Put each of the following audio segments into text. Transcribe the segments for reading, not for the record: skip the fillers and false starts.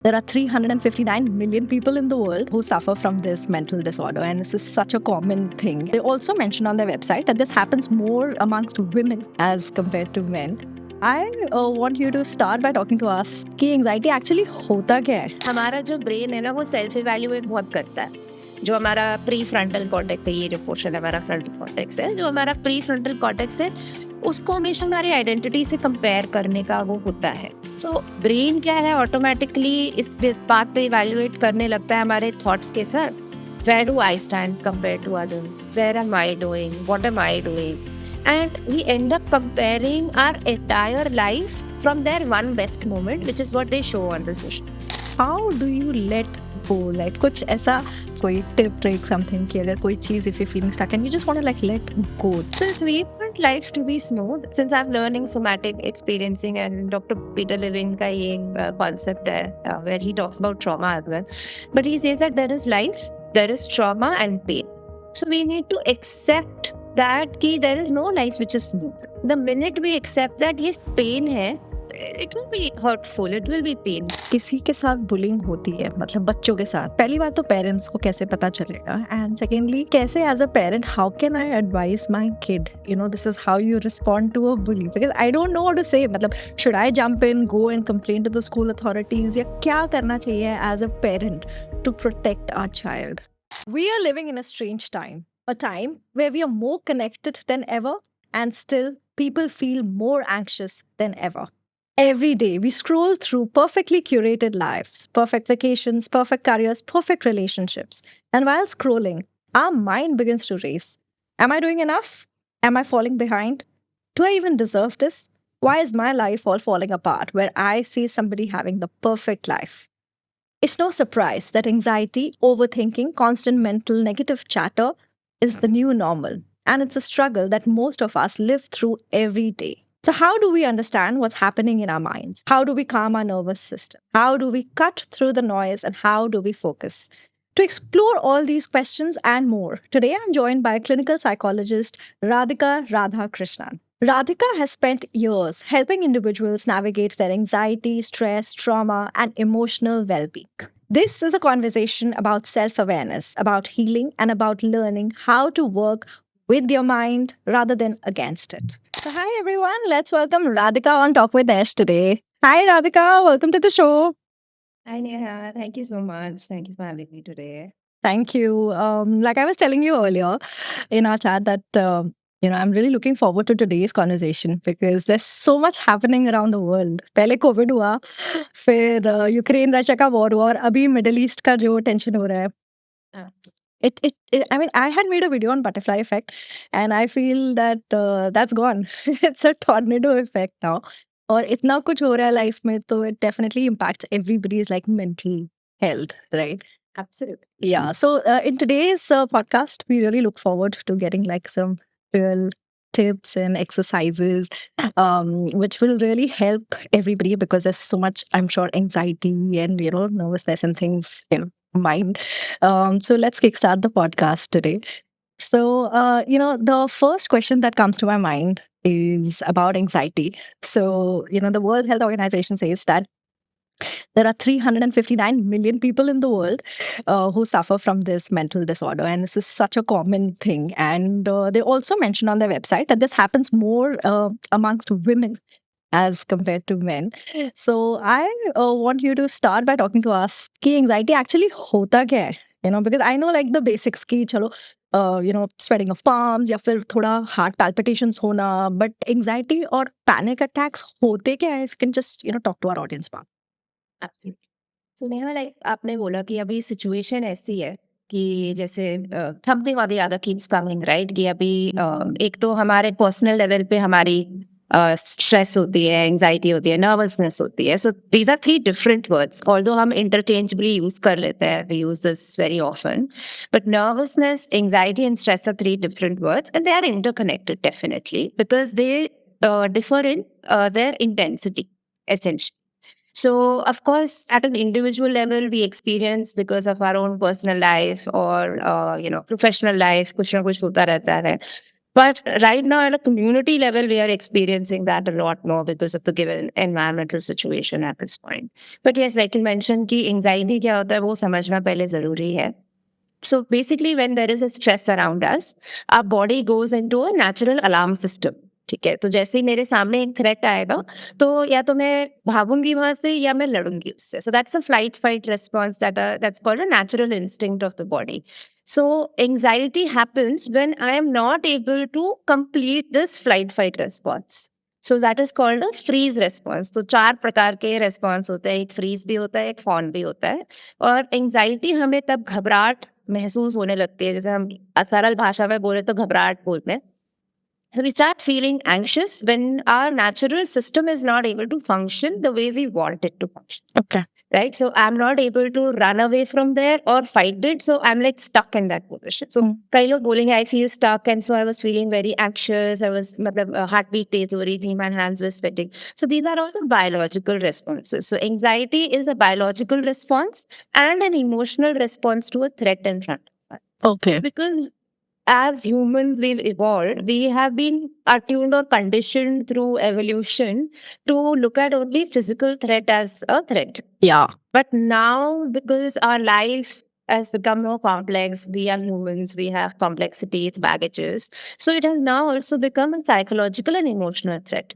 There are 359 million people in the world who suffer from this mental disorder, and this is such a common thing. They also mention on their website that this happens more amongst women as compared to men. I want you to start by talking to us कि anxiety actually होता क्या है? हमारा जो brain है ना वो self evaluate बहुत करता है. जो हमारा प्री फ्रंटल कॉर्टेक्स है, ये जो पोर्शन है हमारा फ्रंटल कॉर्टेक्स है, जो हमारा प्री फ्रंटल कॉर्टेक्स है उसको हमेशा हमारी आइडेंटिटी से कंपेयर करने का वो होता है. तो ब्रेन क्या है, ऑटोमेटिकली इस बात पे इवेल्युएट करने लगता है हमारे थॉट्स के साथ. Where do I stand compared to others? Where am I doing? What am I doing? And we end up comparing our entire life from their one best moment, which is what they show on the social. How do you let go? Like कुछ ऐसा कोई tip, trick, something कि अगर कोई चीज़ if you're feeling stuck and you just want to like let go. Since we want life to be smooth, since I'm learning somatic experiencing and Dr. Peter Levine का ये concept है where he talks about trauma as well. But he says that there is life, there is trauma and pain. So we need to accept that कि there is no life which is smooth. The minute we accept that ये pain है, it will be hurtful, it will be pain. किसी के साथ bullying होती है, मतलब बच्चों के साथ, पहली बात तो पेरेंट्स को कैसे पता चलेगा, एंड सेकेंडली कैसे as a parent how can I advise my kid, you know this is how you respond to a bully, because I don't know how to say, मतलब should I jump in, go and complain to the school authorities, या क्या करना चाहिए as a parent to protect our child. We are living in a strange time, a time where we are more connected than ever, and still people feel more anxious than ever. Every day we scroll through perfectly curated lives, perfect vacations, perfect careers, perfect relationships. And while scrolling, our mind begins to race. Am I doing enough? Am I falling behind? Do I even deserve this? Why is my life all falling apart where I see somebody having the perfect life? It's no surprise that anxiety, overthinking, constant mental negative chatter is the new normal. And it's a struggle that most of us live through every day. So, how do we understand what's happening in our minds? How do we calm our nervous system? How do we cut through the noise? And how do we focus? To explore all these questions and more, today I'm joined by clinical psychologist Radhika Radhakrishnan. Radhika has spent years helping individuals navigate their anxiety, stress, trauma, and emotional well being. This is a conversation about self awareness, about healing, and about learning how to work with your mind rather than against it. So, hi everyone, let's welcome Radhika on Talk with Ash today. Hi Radhika, welcome to the show. Hi Neha, thank you so much. Thank you for having me today. Thank you. Like I was telling you earlier in our chat that I'm really looking forward to today's conversation because there's so much happening around the world. पहले Covid हुआ, फिर Ukraine Russia का war हुआ, और अभी middle east का जो tension हो रहा है. Ah. I mean, I had made a video on butterfly effect, and I feel that that's gone. It's a tornado effect now. और इतना कुछ हो रहा है लाइफ में, तो it definitely impacts everybody's like mental health, right? Absolutely. Yeah. So in today's podcast, we really look forward to getting like some real tips and exercises, which will really help everybody because there's so much, I'm sure, anxiety and nervousness and things mind. So let's kickstart the podcast today. So the first question that comes to my mind is about anxiety. So the World Health Organization says that there are 359 million people in the world who suffer from this mental disorder, and this is such a common thing. And they also mention on their website that this happens more amongst women as compared to men. So I want you to start by talking to us कि anxiety actually होता क्या है? Because I know like the basics कि चलो sweating of palms या फिर थोड़ा heart palpitations होना, but anxiety और panic attacks होते क्या है? If you can just talk to our audience about. Absolutely. So Neha, like आपने बोला कि अभी सिचुएशन ऐसी है कि जैसे समथिंग और the other keeps coming, right? कि अभी एक तो हमारे पर्सनल लेवल पे हमारी स्ट्रेस होती है, एंजाइटी होती है, नर्वसनेस होती है. So these are three different words, although हम इंटरचेंजबली यूज कर लेते हैं, we use this very often. But nervousness, anxiety and stress are three different words and they are interconnected definitely because they differ in their intensity essentially. So, of course, at an individual level, we experience because of our own personal life or, professional life, कुछ ना कुछ होता रहता है. But right now, at a community level, we are experiencing that a lot more because of the given environmental situation at this point. But yes, like you mentioned, कि anxiety क्या होता है वो समझना पहले जरूरी है. So basically, when there is a stress around us, our body goes into a natural alarm system. ठीक है, तो जैसे ही मेरे सामने एक थ्रेट आएगा तो या तो मैं भागूंगी वहां से या मैं लड़ूंगी उससे. So that's a flight fight response that's called a natural instinct of the body. So anxiety happens when I am not able to complete this flight fight response. So that is called a freeze response. तो 4 प्रकार के response होते हैं. एक freeze भी होता है, एक fawn भी होता है. और एंग्जाइटी हमें तब घबराहट महसूस होने लगती है, जैसे हम सरल भाषा में बोले तो घबराहट बोलते हैं. So we start feeling anxious when our natural system is not able to function the way we want it to function. Okay. Right? So I'm not able to run away from there or fight it. So I'm like stuck in that position. So कई लोग बोलेंगे I feel stuck and so I was feeling very anxious. I was मतलब heartbeat तेज हो रही थी, my hands were sweating. So these are all the biological responses. So anxiety is a biological response and an emotional response to a threat in front of us. Okay. Because as humans, we've evolved. We have been attuned or conditioned through evolution to look at only physical threat as a threat. Yeah. But now, because our life has become more complex, we are humans, we have complexities, baggages. So it has now also become a psychological and emotional threat.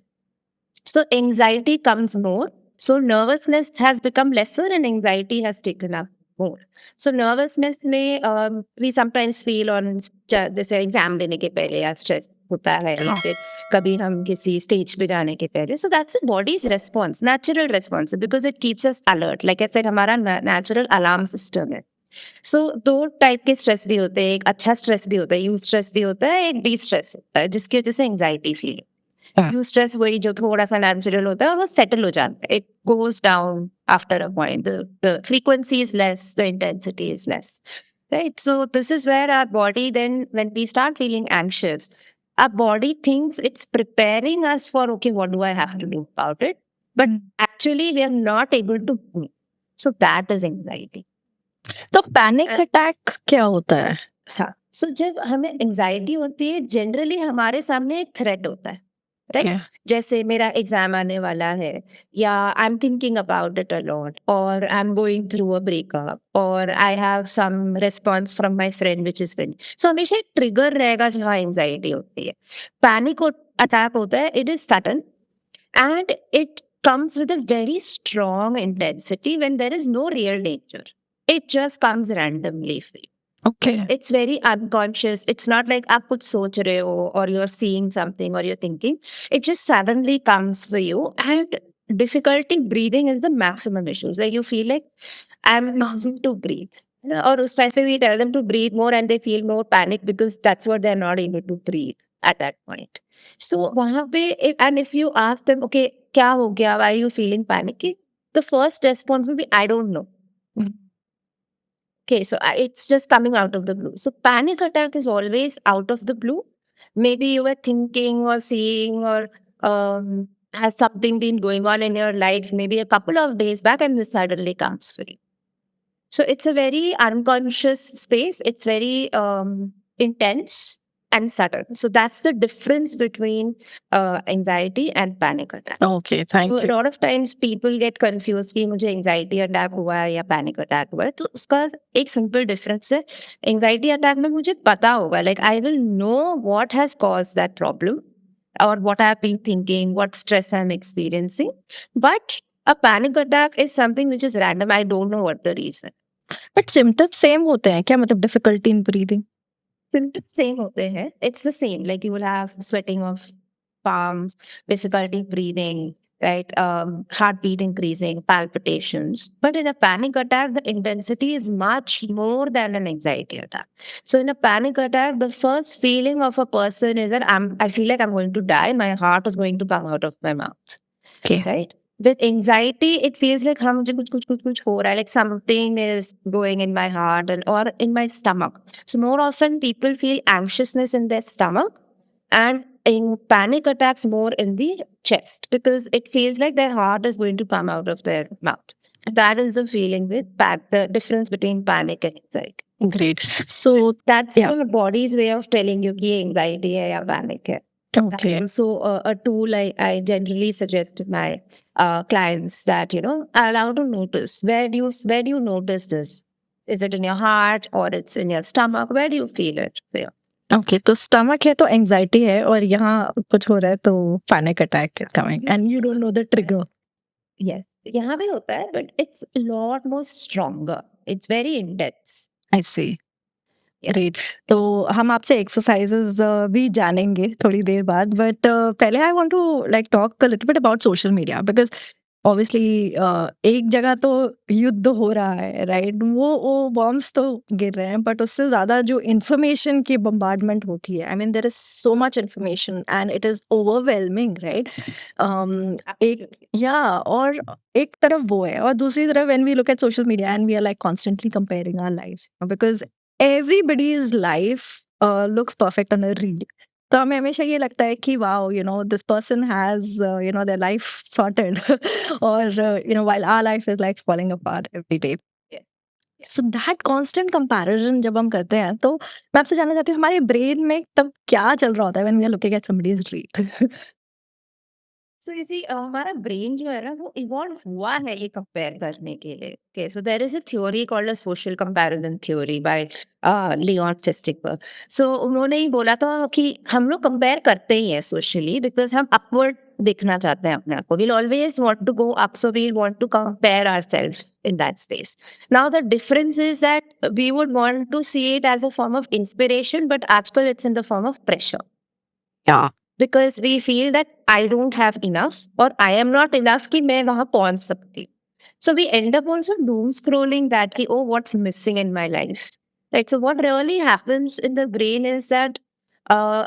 So anxiety comes more. So nervousness has become lesser and anxiety has taken up more. So nervousness may we sometimes feel on जैसे exam देने के पहले या stress होता है या फिर कभी हम किसी स्टेज पे जाने के पहले. So that's a body's response, natural response, because it keeps us alert. Like I said, हमारा natural alarm system है. सो दो टाइप के स्ट्रेस भी होते हैं. एक अच्छा स्ट्रेस भी होता है, यू स्ट्रेस भी होता है, एक डी स्ट्रेस होता है जिसकी वजह से एंग्जाइटी फील. यू स्ट्रेस वही जो थोड़ा सा नेचुरल होता है और वो सेटल हो जाता है. It goes down after a point. The frequency is less, the intensity is less. Right. So this is where our body then, when we start feeling anxious, our body thinks it's preparing us for, okay, what do I have to do about it? But actually we are not able to do. So that is anxiety. तो panic attack क्या होता है? हाँ. So जब हमें anxiety होती है, generally हमारे सामने एक थ्रेट होता है. राइट. जैसे मेरा एग्जाम आने वाला है, या I am thinking about it a lot, और I am going through a breakup, और I have some response from my friend which is pending. So हमेशा एक ट्रिगर रहेगा जहाँ एंजाइटी होती है. पैनिक अटैक होता है, it is sudden and it comes with a very strong intensity when there is no real danger. It just comes randomly for you. Okay. It's very unconscious. It's not like आप कुछ सोच रहे हो or you're seeing something or you're thinking. It just suddenly comes for you, and difficulty breathing is the maximum issues. Like you feel like I'm losing to breathe. Or उस time पे we tell them to breathe more and they feel more panic because that's what they're not able to breathe at that point. So वहाँ पे and if you ask them, okay, क्या हो गया? Why are you feeling panicky? The first response will be, I don't know. Okay, so it's just coming out of the blue. So panic attack is always out of the blue. Maybe you were thinking or seeing or has something been going on in your life maybe a couple of days back, and this suddenly comes for you. So it's a very unconscious space. It's very intense and sudden. So that's the difference between anxiety and panic attack. Okay, thank So you. a lot of times people get confused कि मुझे anxiety attack हुआ है या panic attack हुआ है. तो उसका एक simple difference है. Anxiety attack में मुझे पता होगा, like I will know what has caused that problem or what I have been thinking, what stress I'm experiencing. But a panic attack is something which is random. I don't know what the reason. But symptoms same होते हैं क्या? मतलब difficulty in breathing? Symptoms same होते हैं. It's the same. Like you will have sweating of palms, difficulty breathing, right? Heartbeat increasing, palpitations. But in a panic attack, the intensity is much more than an anxiety attack. So in a panic attack, the first feeling of a person is that I feel like I'm going to die. My heart is going to come out of my mouth. Okay. Right? With anxiety, it feels like हाँ मुझे कुछ हो रहा है, like something is going in my heart or in my stomach. So more often people feel anxiousness in their stomach, and in panic attacks more in the chest, because it feels like their heart is going to come out of their mouth. That is the feeling with the difference between panic and anxiety. Great. So, That's yeah. your body's way of telling you कि anxiety है या panic है. Okay. So a tool I generally suggest to my clients that allow to notice where do you notice this? Is it in your heart or it's in your stomach? Where do you feel it? Yeah. Okay, तो stomach है तो anxiety है और यहाँ कुछ हो रहा है तो panic attack is coming and you don't know the trigger. Yes, यहाँ भी होता है but it's a lot more stronger. It's very intense. I see. Yeah. Great. तो हम आपसे एक्सरसाइजेज भी जानेंगे थोड़ी देर बाद, बट पहले I want to like talk a little bit about social media because obviously एक जगह तो युद्ध हो रहा है, राइट? वो बॉम्ब्स तो गिर रहे हैं, बट उससे ज़्यादा जो इंफॉर्मेशन की बम्बार्डमेंट होती है, I mean there is so much information and it is overwhelming, right? एक Absolutely. या और एक तरफ वो है और दूसरी तरफ when we look at social media and we are like constantly comparing our lives because everybody's life looks perfect on a reel. तो हमें हमेशा ये लगता है कि wow, this person has their life sorted or while our life is like falling apart every day. Yeah. Yeah. So that constant comparison जब हम करते हैं तो मैं आपसे जानना चाहती हूँ हमारे ब्रेन में तब क्या चल रहा होता है when we are looking at somebody's reel? सो इसी हमारा ब्रेन जो है ना वो इवॉल्व हुआ है ये कंपेयर करने के लिए. Okay, so there is a theory called a social comparison theory by Leon Festinger. So उन्होंने ही बोला था कि हम लोग कंपेयर करते ही हैं सोशली बिकॉज हम अपवर्ड देखना चाहते हैं अपने आप को. We'll always want to go up, so we want to compare ourselves in that space. Now the difference is that we would want to see it as a form of inspiration, but आजकल it's in the form of pressure. Yeah. Because we feel that I don't have enough or I am not enough कि मैं वहाँ पहुँच सकती. So we end up also doom scrolling that कि oh, what's missing in my life, right? So what really happens in the brain is that uh,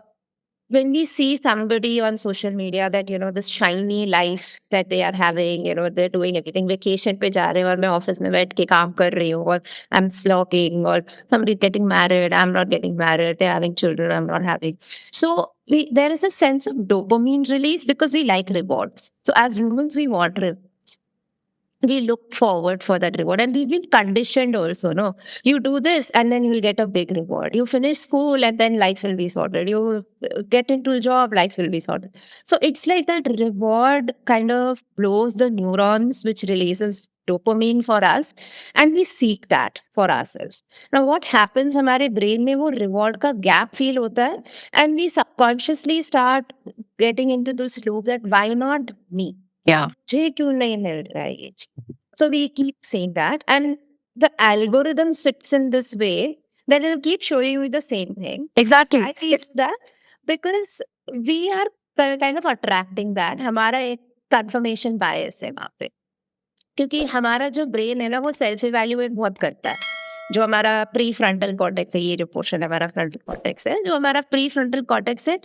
when we see somebody on social media that this shiny life that they are having, they're doing everything, vacation पे जा रहे हैं और मैं office में बैठ के काम कर रही हूँ, और I'm slacking, or somebody's getting married, I'm not getting married, they're having children, I'm not having. So there is a sense of dopamine release because we like rewards. So as humans, we want rewards. We look forward for that reward, and we've been conditioned also. No, you do this and then you'll get a big reward. You finish school and then life will be sorted. You get into a job, life will be sorted. So it's like that reward kind of blows the neurons, which releases dopamine for us, and we seek that for ourselves. Now what happens, हमारे brain में वो reward का gap feel होता है, and we subconsciously start getting into this loop that why not me? Yeah. मुझे क्यों नहीं मिल रहा है ये चीज़? So we keep saying that, and the algorithm sits in this way that it'll keep showing you the same thing. Exactly. I feel that because we are kind of attracting that. हमारा एक confirmation bias है वहाँ पे, क्योंकि हमारा जो brain है ना वो सेल्फ इवैल्यूएट बहुत करता है. जो हमारा प्री फ्रंटल कॉर्टेक्स है, ये जो पोर्शन है हमारा फ्रंटल कॉर्टेक्स है, जो हमारा प्री फ्रंटल कॉर्टेक्स है,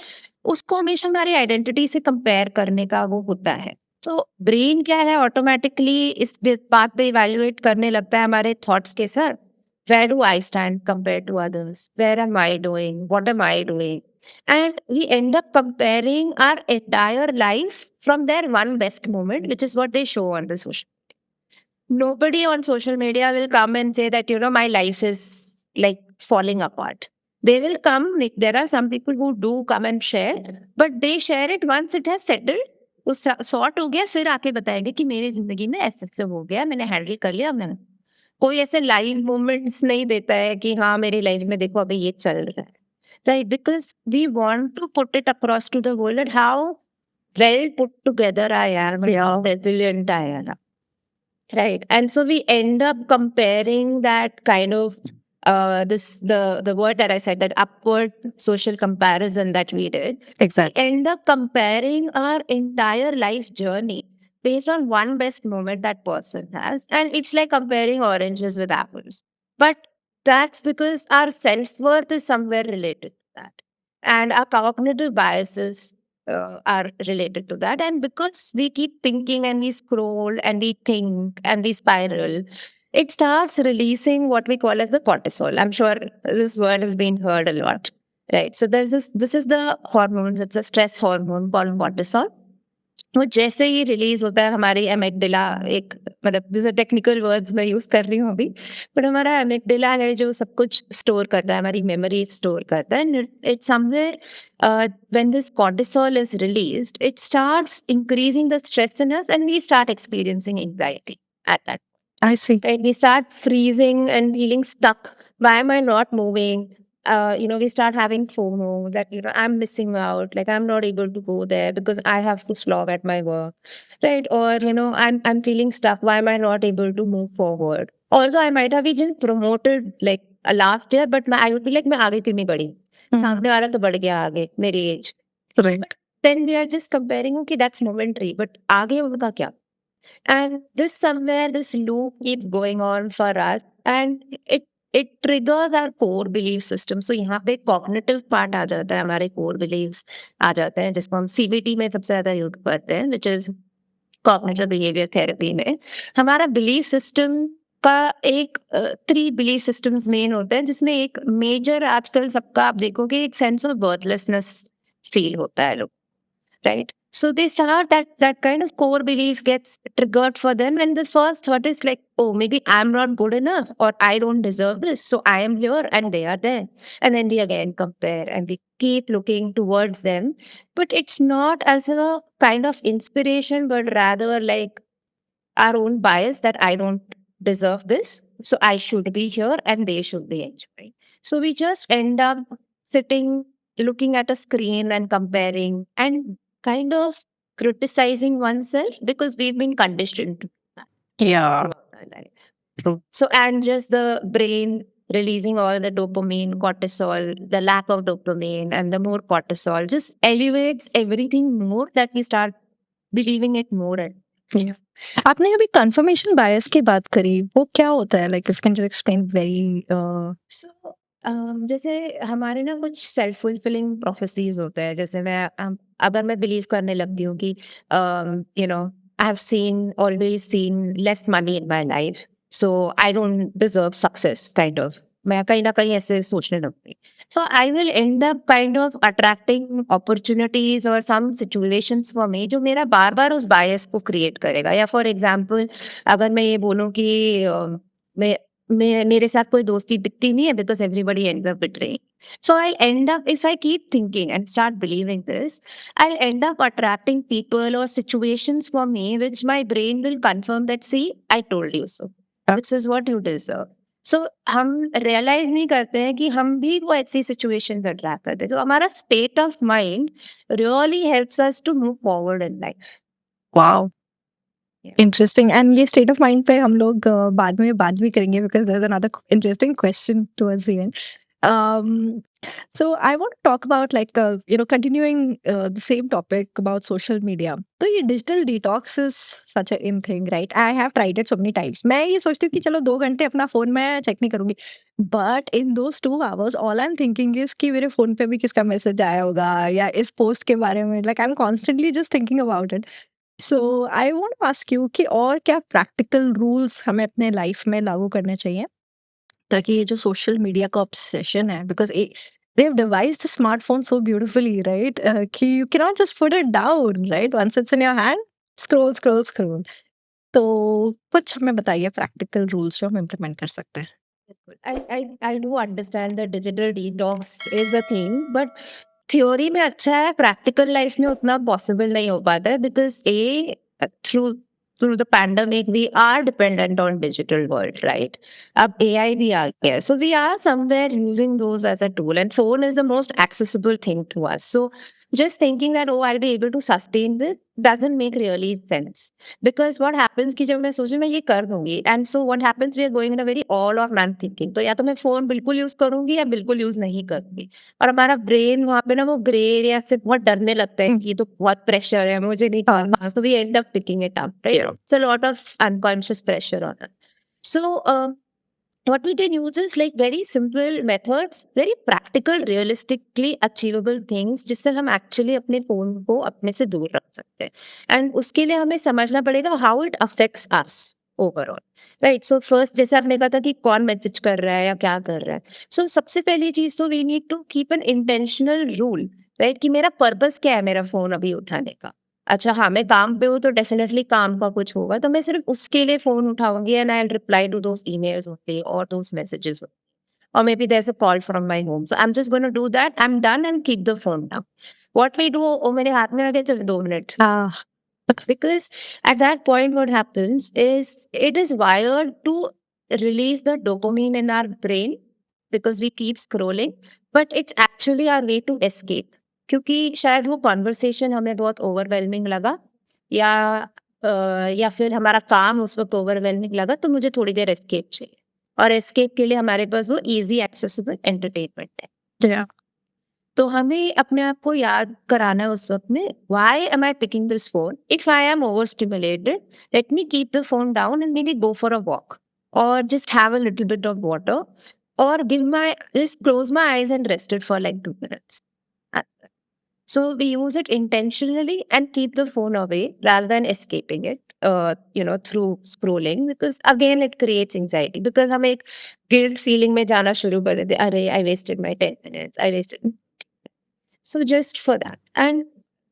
उसको हमेशा हमारी आइडेंटिटी से कंपेयर करने का वो होता है. तो ब्रेन क्या है, ऑटोमेटिकली इस बात पे इवैल्यूएट करने लगता है हमारे थॉट्स के साथ. Where do I stand compare to others, where am I doing, what am I doing, and we end up comparing our entire life from their one best moment, which is what they show on the social. Nobody on social media will come and say that my life is like falling apart. They will come, like, there are some people who do come and share, but they share it once it has settled. वो sort हो गया, फिर आके बताएंगे कि मेरी जिंदगी में ऐसे ऐसे हो गया, मैंने हैंडल कर लिया. मैंने कोई ऐसे लाइव मोमेंट्स नहीं देता है कि हाँ मेरी लाइफ में देखो अभी ये चल रहा है, right? Because we want to put it across to the world that how well put together I am, how resilient I am. Right. And so we end up comparing that kind of the word that I said, that upward social comparison that we did. Exactly. End up comparing our entire life journey based on one best moment that person has. And it's like comparing oranges with apples. But that's because our self-worth is somewhere related to that. And our cognitive biases are related to that. And because we keep thinking and we scroll and we think and we spiral, it starts releasing what we call as the cortisol. I'm sure this word has been heard a lot, right? So this is the hormones. It's a stress hormone called cortisol. वो जैसे ही release होता है हमारी amygdala, एक मतलब जैसे technical words मैं use कर रही हूँ अभी, बट हमारा एमिगडाला है जो सब कुछ स्टोर करता है, हमारी मेमोरी स्टोर करता है। It somewhere when this cortisol is released, it starts increasing the stress in us and we start experiencing anxiety at that. I see. Right? We start freezing and feeling stuck. Why am I not moving? We start having FOMO that, I'm missing out. Like I'm not able to go there because I have to slog at my work. Right? Or, I'm feeling stuck. Why am I not able to move forward? Although I might have even promoted like a last year, but I would be like, मैं आगे क्यों नहीं बढ़ी? सामने वाला तो बढ़ गया आगे, मेरी age. Right. Then we are just comparing, okay, that's momentary, but आगे उनका क्या? And this loop keeps going on for us, and it triggers our core belief system. So यहाँ पे cognitive part आ जाता है, हमारे core beliefs आ जाते हैं, जिसको हम CBT में सबसे ज्यादा यूज करते हैं, which is cognitive behavior therapy में। हमारा belief system का एक 3 belief systems मेन होते हैं, जिसमें एक मेजर आजकल सबका आप देखोगे एक सेंस ऑफ बर्थलेसनेस फील होता है लोग, right? So they start that kind of core belief gets triggered for them, and the first thought is like, oh, maybe I'm not good enough, or I don't deserve this, so I am here and they are there. And then we again compare and we keep looking towards them, but it's not as a kind of inspiration, but rather like our own bias that I don't deserve this, so I should be here and they should be enjoying. So we just end up sitting, looking at a screen and comparing and kind of criticizing oneself because we've been conditioned to that Yeah. throughout our life. So, and just the brain releasing all the dopamine, cortisol, the lack of dopamine, and the more cortisol just elevates everything more that we start believing it more and Yeah. आपने अभी confirmation bias की बात करी, वो क्या होता है? Like if you can just explain very so जैसे हमारे ना कुछ सेल्फ फुलफिलिंग प्रोफेसीज होते हैं, जैसे अगर मैं बिलीव करने लगती हूँ कि I have seen always seen less money in my life, so I don't deserve success kind of, मैं कहीं ना कहीं ऐसे सोचने लगती, so I will end up kind of attracting opportunities और सम सिचुएशंस फॉर मी जो मेरा बार बार उस बायस को क्रिएट करेगा। या फॉर एग्जांपल अगर मैं ये बोलूँ कि मैं मेरे साथ कोई दोस्ती टिकती नहीं है because everybody ends up betraying. So I'll end up, if I keep thinking and start believing this, I'll end up attracting people or situations for me which my brain will confirm that, see, I told you so. This is what you deserve. So हम realize नहीं करते हैं कि हम भी वो ऐसी situations attract करते हैं। तो हमारा state of mind really helps us to move forward in life. Wow, Yeah. Interesting. And ये स्टेट ऑफ माइंड पे हम लोग बाद में बात भी करेंगे because there is another interesting question towards the end. So I want to talk about like continuing the same topic about social media. तो ये digital detox is such a in thing, right? I have tried it so many times. मैं ये सोचती हूँ कि चलो 2 घंटे अपना फ़ोन मैं चेक नहीं करूँगी। But in those 2 hours all I'm thinking is कि मेरे फ़ोन पे भी किसका मैसेज आया होगा या इस पोस्ट के बारे में, like I'm constantly just thinking about it. So I want to ask you कि और क्या प्रैक्टिकल रूल्स हमें अपने लाइफ में लागू करने चाहिए ताकि ये जो सोशल मीडिया का ऑब्सेशन है, because they have devised the smartphone so beautifully, right? कि you cannot just put it down, right? Once it's in your hand, scroll, scroll, scroll. तो कुछ हमें बताइए प्रैक्टिकल रूल्स जो हम इम्प्लीमेंट कर सकते हैं। I do understand that digital detox is a thing, but theory में अच्छा है, प्रैक्टिकल लाइफ में उतना पॉसिबल नहीं हो पाता है because through through the pandemic we are dependent on digital world, right? अब एआई भी आ गया है, so we are somewhere using those as a tool and phone is the most accessible thing to us, so just thinking that, oh, I'll be able to sustain this doesn't make really sense. Because what happens कि जब मैं सोचूं मैं ये कर दूंगी, and so what happens, we are going in a very all or none thinking. तो या तो मैं फोन बिल्कुल यूज करूंगी या बिल्कुल यूज नहीं करूंगी, और हमारा ब्रेन वहाँ पे ना वो ग्रे एरिया से बहुत डरने लगता है कि ये तो बहुत प्रेशर है, मुझे नहीं करना, so we end up picking it up, right? It's a lot of unconscious pressure on us. So what we can use is like very simple methods, very practical, realistically achievable things जिससे हम actually अपने phone को अपने से दूर रख सकते हैं, एंड उसके लिए हमें समझना पड़ेगा how it affects us overall, right? So first जैसे आपने कहा था कि कौन मैसेज कर रहा है या क्या कर रहा है, so सबसे पहली चीज तो we need to keep an intentional rule, right? कि मेरा पर्पस क्या है मेरा फोन अभी उठाने का, अच्छा हाँ, मैं काम पे हूँ तो डेफ़िनेटली काम का कुछ होगा, तो मैं सिर्फ़ उसके लिए फ़ोन उठाऊँगी and I will reply to those emails only और those messages or maybe there's a call from my home. So I'm just going to do that. I'm done and keep the phone down. What we do, oh, मेरे हाथ में आ गया चलो 2 minute. Because at that point, what happens is it is wired to release the dopamine in our brain because we keep scrolling, but it's actually our way to escape. क्योंकि शायद वो conversation हमें बहुत ओवरवेलमिंग लगा या या फिर हमारा काम उस वक्त ओवरवेलमिंग लगा तो मुझे थोड़ी देर एस्केप चाहिए और एस्केप के लिए हमारे पास वो इजी एक्सेसिबल एंटरटेनमेंट है Yeah. तो हमें अपने आप को याद कराना है उस वक्त में why am I picking this phone if I am over stimulated let me keep the phone down and maybe go for a walk or just have a little bit of water or give my just close my eyes and rest it for like 2 minutes. So we use it intentionally and keep the phone away rather than escaping it, through scrolling because again it creates anxiety because हम एक guilt feeling में जाना शुरू कर देते हैं, अरे I wasted my 10 minutes, I wasted. So just for that. And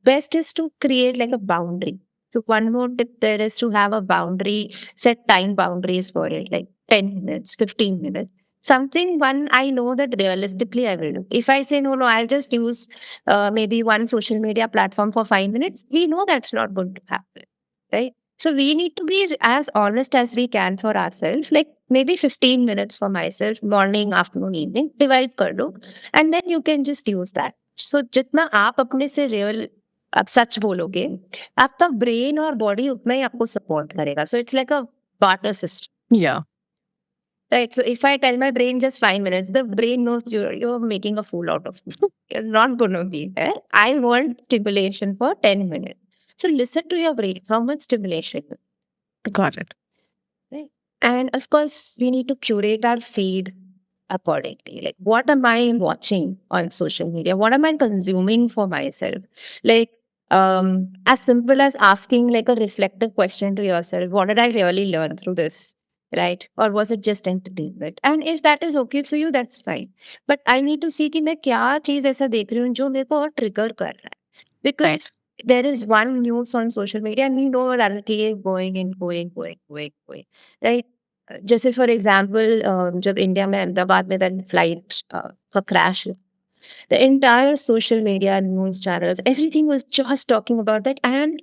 best is to create like a boundary. So one more tip there is to have a boundary, set time boundaries for it, like 10 minutes, 15 minutes. Something one I know that realistically I will do. If I say no, I'll just use maybe one social media platform for 5 minutes, we know that's not going to happen. Right. So we need to be as honest as we can for ourselves, like maybe 15 minutes for myself, morning, afternoon, evening, divide kar do, and then you can just use that. सो जितना आप अपने से real आप सच बोलोगे, आपका brain और body उतना ही आपको सपोर्ट करेगा. So it's like a barter system, Yeah. Right? So if I tell my brain just 5 minutes, the brain knows you are making a fool out of me. You're not gonna be there. I want stimulation for 10 minutes. So listen to your brain, how much stimulation, Got it. right? And of course, we need to curate our feed accordingly. Like, what am I watching on social media? What am I consuming for myself? Like, as simple as asking like a reflective question to yourself, what did I really learn through this? Right? Or was it just entertainment? And if that is okay for you, that's fine. But I need to see कि मैं क्या चीज ऐसा देख रही हूँ जो मेरे को ट्रिगर कर रहा है. Right. Because there is one news on social media and we know that it is going and going, right? जैसे फॉर एग्जाम्पल जब इंडिया में अहमदाबाद में दैन फ्लाइट का crash the entire social media news channels everything was just talking about that and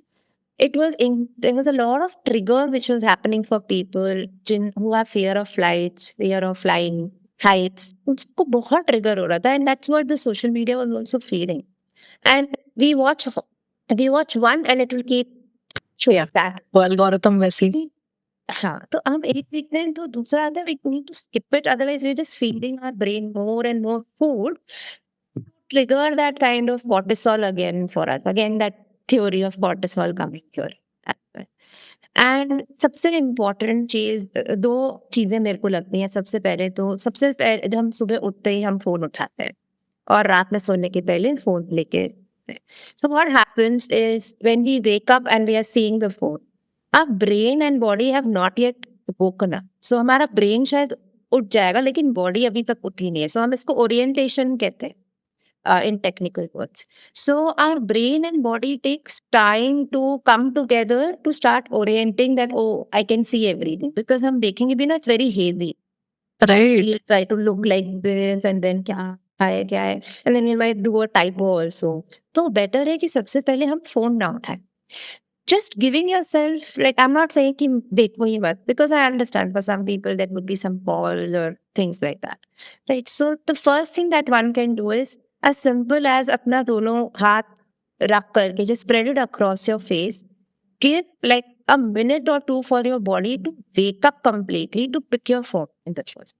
there was a lot of trigger which was happening for people who have fear of flights, fear of flying heights. उसको बहुत trigger हो रहा था and that's what the social media was also feeding. And we watch one and it will keep showing Yeah. that. वो algorithm वैसे ही. हाँ, तो हम एक देखते हैं तो दूसरा आता है we need to skip it otherwise we're just feeding our brain more and more food to trigger that kind of cortisol again for us. Again, that theory of cortisol coming here. And सबसे important चीज दो चीजें मेरे को लगती हैं. सबसे पहले जब हम सुबह उठते ही हम फोन उठाते हैं और रात में सोने के पहले फोन लेके. So what happens is when we wake up and we are seeing the phone, our brain and body have not yet woken up. So हमारा brain शायद उठ जाएगा लेकिन body अभी तक उठी नहीं है. So हम इसको orientation कहते हैं in technical words. So our brain and body takes time to come together to start orienting that, oh, I can see everything. Because हम देखेंगे भी ना, it's very hazy. Right. We'll try to look like this and then क्या है and then we might do a typo also. तो better है कि सबसे पहले हम phone ना उठाएं. Just giving yourself, like, I'm not saying कि देखो ही मत, because I understand for some people there would be some calls or things like that, right? So the first thing that one can do is as simple as अपना दोनों हाथ रख करके just spread it across your face. Give like a minute or two for your body to wake up completely to pick your phone in the first,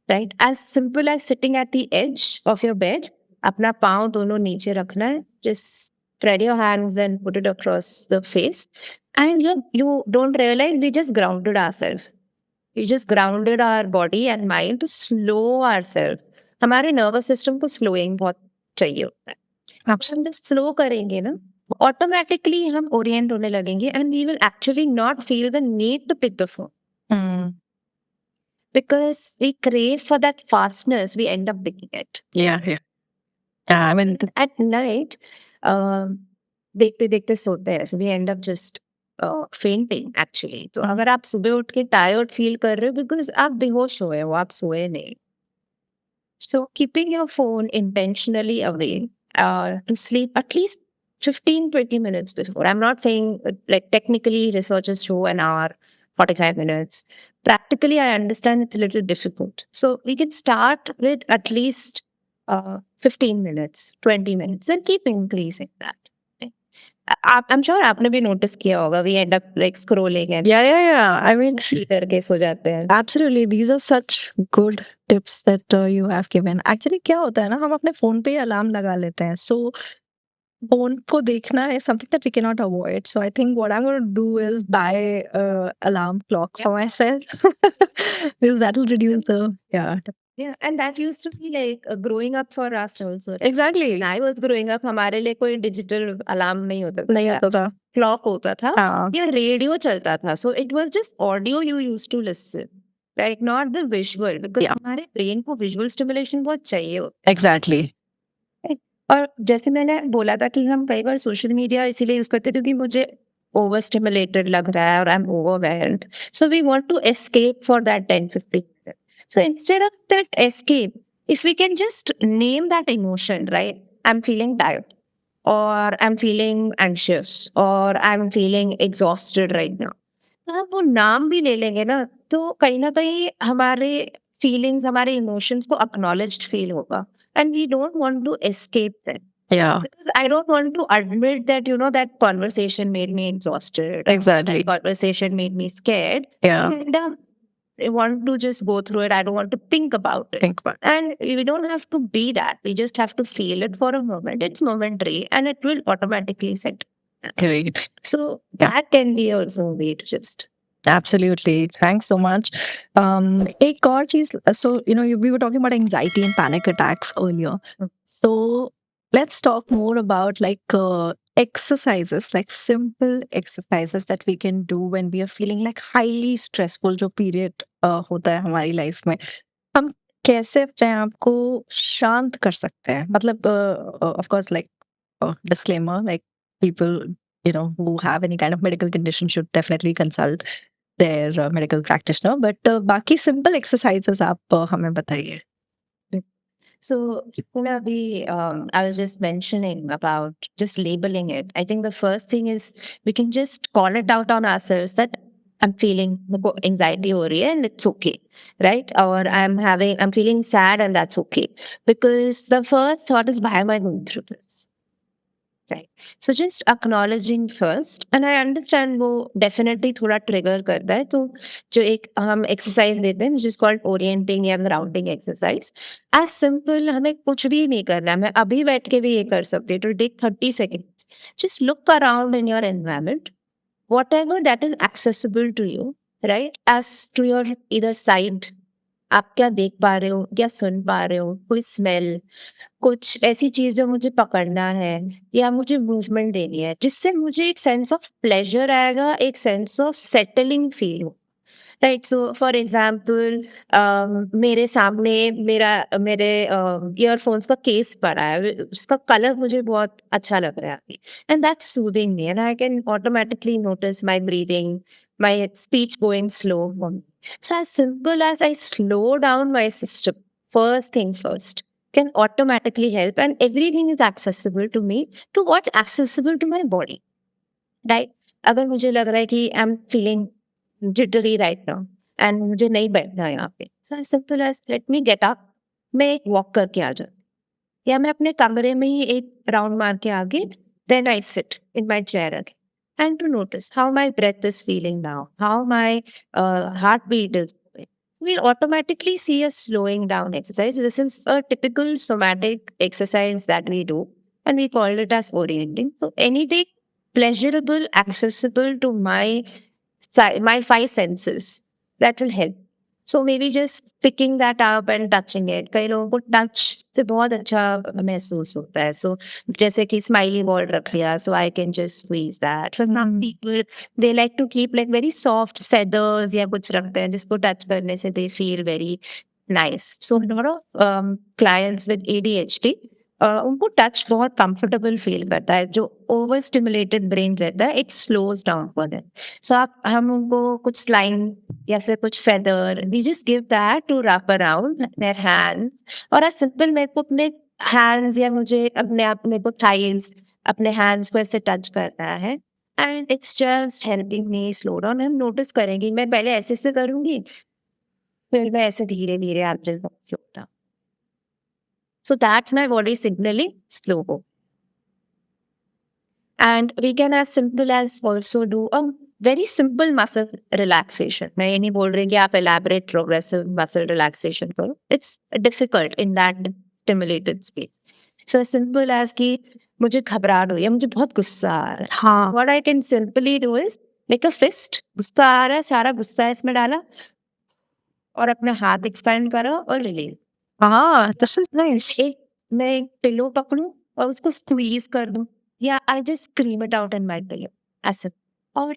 right? As simple as sitting at the edge of your bed, अपना पाँव दोनों नीचे रखना है, just spread your hands and put it across the face. And you don't realize we just grounded ourselves. We just grounded our body and mind to slow ourselves. हमारे nervous system को slowing बहुत चाहिए होता है. अब हम just slow करेंगे ना, ऑटोमेटिकली हम ओरिएंट होने लगेंगे and we will actually not feel the need to pick the phone Mm. because we crave for that fastness, we end up picking it. Yeah. Yeah. Yeah. I mean, At night, um, देखते-देखते सोते हैं, so we end up just fainting actually. तो अगर आप सुबह उठ के tired feel कर रहे हो बिकॉज़ आप बेहोश हुए हो, आप सोए नहीं। So keeping your phone intentionally away to sleep at least 15-20 minutes before. I'm not saying like technically researchers show an hour, 45 minutes. Practically, I understand it's a little difficult. So we can start with at least 15 minutes, 20 minutes and keep increasing that. Okay? I'm sure आपने भी notice किया होगा. We end up like scrolling and Yeah. I mean, करके सो जाते हैं. absolutely, these are such good tips that you have given. Actually, क्या होता है ना, हम अपने फोन पे ही अलार्म लगा लेते हैं. So फोन को देखना is something that we cannot avoid. So I think what I'm going to do is buy a alarm clock for myself because that will reduce the Yeah, and that used to be like growing up for us also. exactly. When I was growing up, हमारे लिए कोई digital alarm नहीं होता था. नहीं आता था. Clock होता था हाँ. या रेडियो चलता था. So it was just audio you used to listen, right? Not the visual, because Yeah. हमारे ब्रेन को विजुअल स्टिमुलेशन बहुत चाहिए होता Exactly. है. और जैसे मैंने बोला था कि हम कई बार सोशल मीडिया इसीलिए यूज करते हैं क्योंकि मुझे ओवर स्टिमुलेटेड लग रहा है और I am overwhelmed. So we want to escape for that 10-15 minutes. So instead of that escape, if we can just name that emotion, right? I'm feeling tired, or I'm feeling anxious, or I'm feeling exhausted right now. तो हम वो नाम भी ले लेंगे ना, तो कहीं ना कहीं हमारे फीलिंग्स, हमारे इमोशंस को अक्नॉलेज्ड फील होगा. And we don't want to escape that. Yeah. Because I don't want to admit that, that conversation made me exhausted. Exactly. That conversation made me scared. Yeah. And I want to just go through it. I don't want to think about it. Think about And we don't have to be that. We just have to feel it for a moment. It's momentary and it will automatically set. Great. So that can be also a way to just. Absolutely. Thanks so much. एक और चीज, so we were talking about anxiety and panic attacks earlier. So let's talk more about like exercises, like simple exercises that we can do when we are feeling like highly stressful जो period होता है हमारी life में. हम कैसे अपने आप को शांत कर सकते हैं? मतलब of course, like disclaimer, like people who have any kind of medical condition should definitely consult their medical practitioner, but बाकी simple exercises आप हमें बताइए. So, I was just mentioning about just labeling it. I think the first thing is we can just call it out on ourselves that I'm feeling anxiety over here and it's okay, right? Or I'm feeling sad and that's okay. Because the first thought is, why am I going through this? Right. So just acknowledging first, and I understand वो definitely थोड़ा trigger करता है. तो जो एक हम exercise देते हैं, which is called orienting या grounding exercise. As simple, हमें कुछ भी नहीं करना है. मैं अभी बैठ के भी ये कर सकती हूँ. To take 30 seconds. Just look around in your environment. Whatever that is accessible to you, right? As to your either side, आप क्या देख पा रहे हो, क्या सुन पा रहे हो, कोई स्मेल, कुछ ऐसी चीज जो मुझे पकड़ना है या मुझे मूवमेंट देनी है, जिससे मुझे एक सेंस ऑफ प्लेजर आएगा, एक सेंस ऑफ सेटलिंग फील हो. राइट. सो फॉर एग्जाम्पल मेरे सामने मेरे ईयरफोन्स का केस पड़ा है, उसका कलर मुझे बहुत अच्छा लग रहा है अभी, and that's soothing me and I can automatically notice my breathing, my speech going slow. So as simple as I slow down my system, first thing first, can automatically help, and everything is accessible to me to what's accessible to my body. Right? अगर मुझे लग रहा है कि I am feeling jittery right now and मुझे नहीं बैठना है यहाँ पे, so as simple as let me get up, मैं एक वॉक करके आ जाती, या मैं अपने कमरे में ही एक राउंड मार के आगे, then I sit in my chair again and to notice how my breath is feeling now, how my heartbeat is going. We'll automatically see a slowing down exercise. This is a typical somatic exercise that we do, and we call it as orienting. So anything pleasurable, accessible to my five senses, that will help. So maybe just picking that up and touching it. कई लोगों को touch से बहुत अच्छा महसूस होता है. So जैसे कि स्माइली बॉल रख लिया, so I can just squeeze that. For some people, they like to keep like very soft feathers या कुछ रखते हैं जिसको टच करने से they feel very nice. So a lot of clients with ADHD, उनको टच बहुत कंफर्टेबल फील करता है। जो ओवर स्टिमुलेटेड ब्रेन रहता है, it slows down for them. So आप हम उनको कुछ स्लाइम या फिर कुछ feather, we just give that to wrap around their hand, और सिंपल मेरे को अपने हैंड्स या मुझे अपने आप मेरे को थाइज अपने हैंड्स को ऐसे टच करना है, and it's just helping me slow down. हम नोटिस करेंगे, मैं पहले ऐसे करूंगी, फिर मैं ऐसे धीरे धीरे आपसे होता। So that's my body signaling slow go. And we can as simple as also do a very simple muscle relaxation. मैं ये नहीं बोल रही कि आप elaborate progressive muscle relaxation करो. It's difficult in that stimulated space. So as simple as कि मुझे घबराहट हो रही है, मुझे बहुत गुस्सा आ रहा है. हाँ. What I can simply do is make a fist. गुस्सा आ रहा है, सारा गुस्सा इसमें डाला और अपना हाथ एक्सपेंड करो और रिलीज. हाँ, this is nice. मैं एक पिलो पकड़ूं और उसको स्क्वीज कर दूं, या I just scream it out in my pillow ऐसे, और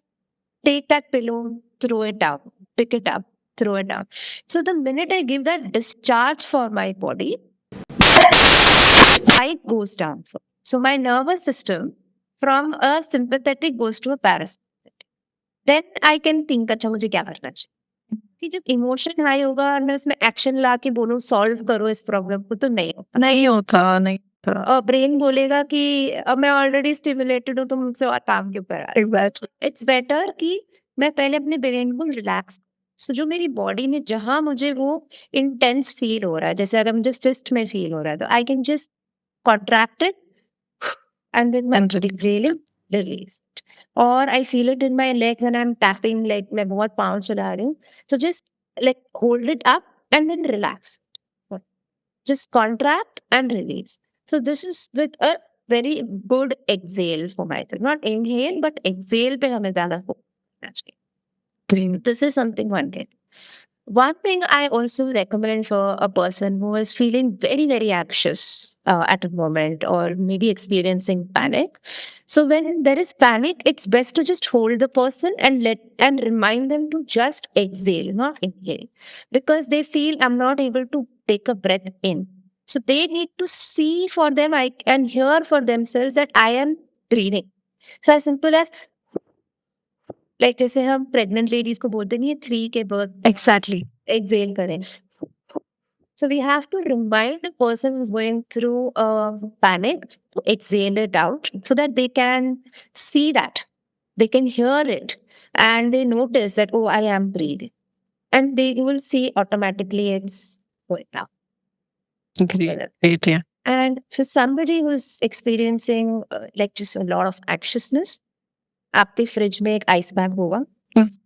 take that pillow, throw it out, pick it up, throw it out. So the minute I give that discharge for my body, fight goes down. So my nervous system from a sympathetic goes to a parasympathetic. Then I can think, अच्छा मुझे क्या करना चाहिए. कि जब emotion high होगा और मैं उसमें एक्शन ला के बोलूँ सॉल्व करो इस प्रॉब्लम को, तो नहीं होगा. नहीं होता, नहीं होता. और ब्रेन बोलेगा कि अब मैं ऑलरेडी स्टिमुलेटेड हूँ, तो मुझसे और काम क्यों करा. Exactly. इट्स बेटर कि मैं पहले अपने ब्रेन को रिलैक्स. सो जो मेरी बॉडी में जहां मुझे वो इंटेंस फील हो रहा है, जैसे अगर मुझे फिस्ट में फील हो रहा है, तो I can just contract it and with my And release. exhaling, release it. Or I feel it in my legs and I'm tapping, like मैं बहुत पाँव चला रही हूँ. So just like hold it up and then relax. Just contract and release. So this is with a very good exhale for myself. Not inhale, but exhale पे हमें ज़्यादा focus करना चाहिए. Great. This is something one can. One thing I also recommend for a person who is feeling very, very anxious at a moment, or maybe experiencing panic. So when there is panic, it's best to just hold the person and remind them to just exhale, not inhale, because they feel I'm not able to take a breath in. So they need to see for them and hear for themselves that I am breathing. So as simple as like जैसे हम pregnant ladies को बोलते नहीं है 3 के birth Exactly. Excel करें. So we have to remind the person who's going through a panic to exhale it out so that they can see that, they can hear it, and they notice that, oh, I am breathing, and they will see automatically it's going down. Great. Great, yeah. And for somebody who's experiencing like just a lot of anxiousness, आपके fridge में एक ice bag होगा.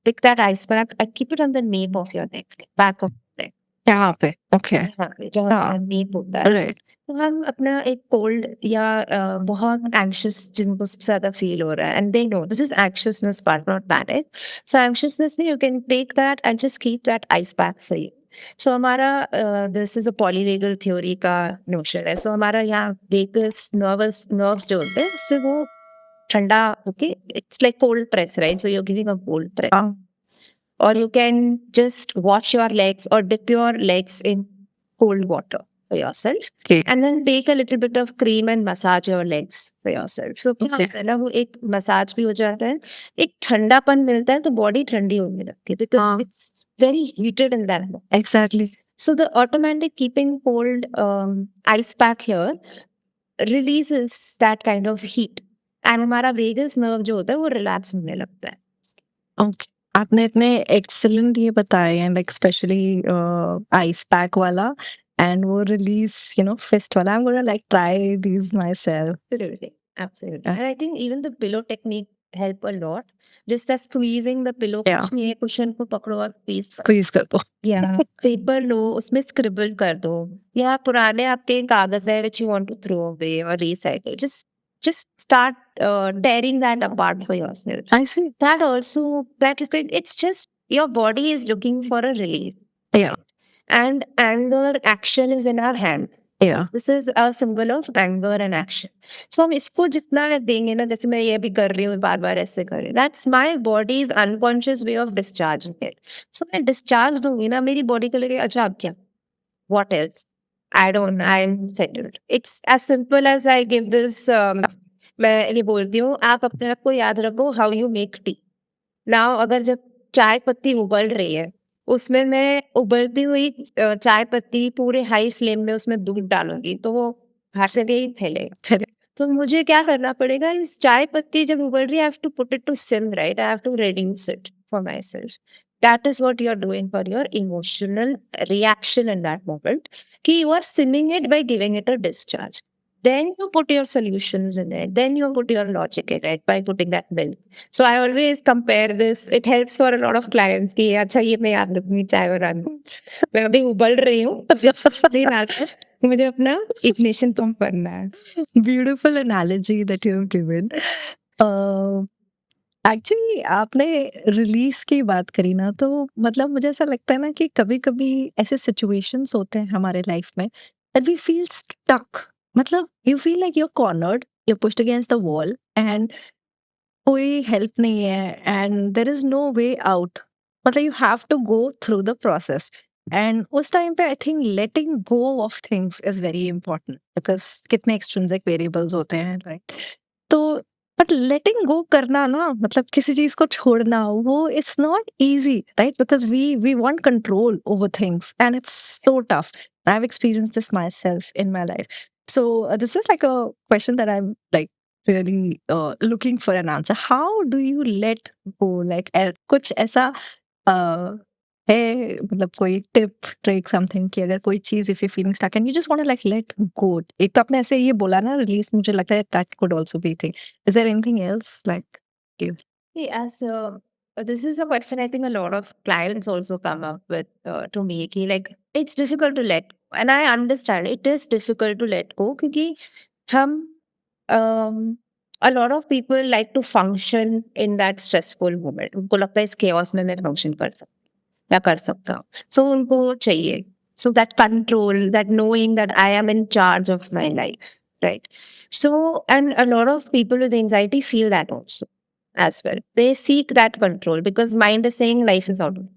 Pick that ice bag and keep it on the nape of your neck, back of neck. यहाँ पे. Okay. हाँ, जहाँ हाँ. Nap होता है. Right. तो हम अपना एक कोल्ड या बहुत एंक्शियस जिनको सबसे ज्यादा फील हो रहा है, and they know this is anxiousness part, not panic. So anxiousness में you can take that and just keep that ice bag for you. So हमारा this is a polyvagal theory का notion है. So हमारा यहाँ vagus nerves जो होते हैं, उससे वो ठंडा होके, it's like cold press, right? So you are giving a cold press. Or you can just wash your legs or dip your legs in cold water for yourself. Okay. And then take a little bit of cream and massage your legs for yourself. So क्या होता है ना, वो एक massage भी हो जाता है, एक ठंडापन मिलता है, तो बॉडी ठंडी होने लगती है because it's very heated in that moment. Exactly. So the automatic keeping cold ice pack here releases that kind of heat. And हमारा vagus nerve जो होता है वो रिलैक्स होने लगता है. Okay. आपने इतने एक्सेलेंट ये बताए, and like specially ice pack वाला एंड वो रिलीज फिस्ट वाला. I am gonna like try these my self. Absolutely. Absolutely. And I think even the pillow technique help a lot. Just as squeezing the pillow, Yeah. कुछ नहीं है, cushion को पकड़ो और squeeze करो. Squeeze कर दो. या पेपर लो, उसमें स्क्रिबल कर दो, या पुराने आपके कागज है which you want to throw away or recycle. Just start tearing that apart for yourself. I see. That also, it's just your body is looking for a relief. Yeah. And anger action is in our hand. Yeah. This is a symbol of anger and action. So हम इसको जितना देंगे ना, जैसे मैं ये भी कर रही हूँ, बार बार ऐसे कर रही हूँ, that's my body's unconscious way of discharging it. So मैं discharge दूंगी ना, मेरी बॉडी को लगे अच्छा अब क्या, what else? I don't, I'm settled. It's as simple as I give this, मैं ये बोलती हूँ, आप अपने आप को याद रखो how you make tea. Now अगर जब चाय पत्ती उबल रही है, उसमें मैं उबलती हुई चाय पत्ती पूरे हाई फ्लेम में उसमें दूध डालूँगी, तो वो बाहर से ही फैलेगा। Correct. तो मुझे क्या करना पड़ेगा, इस चाय पत्ती जब उबल रही है, I have to put it to sim, right? I have to reduce it for myself. That is what you are doing for your emotional reaction in that moment, कि you are simming it by giving it a discharge. Then you put your solutions in it. Then you put your logic in it by putting that milk. So I always compare this. It helps for a lot of clients कि अच्छा ये मैं याद रखूंगी चाय बनाने। मैं अभी उबल रही हूँ, दिन आता है, मुझे अपना इग्निशन कम करना है। Beautiful analogy that you have given. Actually आपने रिलीज की बात करी ना, तो मतलब मुझे ऐसा लगता है ना कि कभी-कभी ऐसे सिचुएशंस होते हैं हमारे लाइफ में दैट वी फील स्टक। मतलब you feel like you are cornered, you are pushed against the wall and कोई हेल्प नहीं है and there is no way out. मतलब you have to go through the process and उस time पे I think letting go of things is very important because कितने extrinsic variables होते हैं, right? तो बट लेटिंग गो करना ना, मतलब किसी चीज को छोड़ना, वो it's not easy, right? Because we want control over things and it's so tough. I have experienced this myself in my life. So this is like a question that I'm like really looking for an answer. How do you let go? Like कुछ ऐसा uh, है, मतलब कोई tip trick something कि अगर कोई चीज if you feeling stuck and you just want to like let go. एक तो आपने ऐसे ये बोला ना रिलीज, मुझे लगता है that could also be thing. Is there anything else like give? See, as this is a question I think a lot of clients also come up with to me. कि like it's difficult to let go, and I understand it is difficult to let go क्योंकि हम a lot of people like to function in that stressful moment. उनको लगता है इस chaos में मैं function कर सकता या कर सकता हूँ. So उनको चाहिए. So that control, that knowing that I am in charge of my life, right? So, and a lot of people with anxiety feel that also as well. They seek that control because mind is saying life is out of.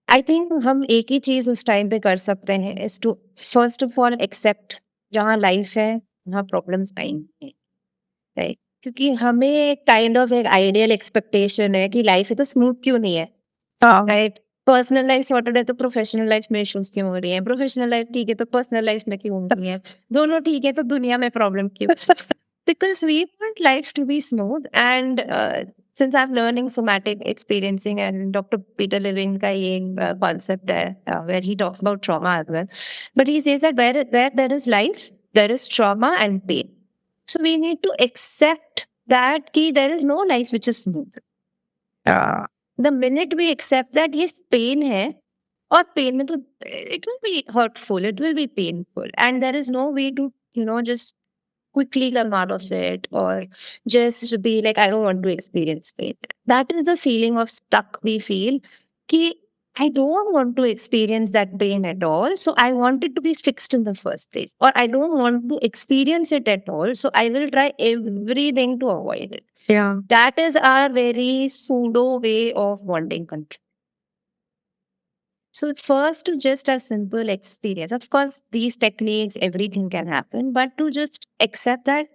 I think हम एक ही चीज उस time पे कर सकते हैं is to first of all accept जहाँ life है वहाँ प्रॉब्लम्स आएंगे, राइट? क्योंकि हमें एक काइंड ऑफ एक आइडियल एक्सपेक्टेशन है कि लाइफ है तो स्मूथ क्यों नहीं है, हाँ, राइट? पर्सनल लाइफ सॉर्टेड है तो प्रोफेशनल लाइफ में इश्यूज क्यों हो रही है, प्रोफेशनल लाइफ ठीक है तो पर्सनल लाइफ में क्यों हो रही है, दोनों ठीक है तो दुनिया में प्रॉब्लम क्यों? Because we want life to be smooth, and since I'm learning somatic experiencing and Dr. Peter Levine का ये concept है where he talks about trauma as well, but he says that where there is life there is trauma and pain. So we need to accept that कि there is no life which is smooth. The minute we accept that yes pain है और pain में तो it will be hurtful, it will be painful, and there is no way to just quickly come out of it or just be like I don't want to experience pain. That is the feeling of stuck we feel कि I don't want to experience that pain at all, so I want it to be fixed in the first place, or I don't want to experience it at all, so I will try everything to avoid it. yeah, That is our very pseudo way of wanting control. So first to just a simple experience. Of course, these techniques, everything can happen, but to just accept that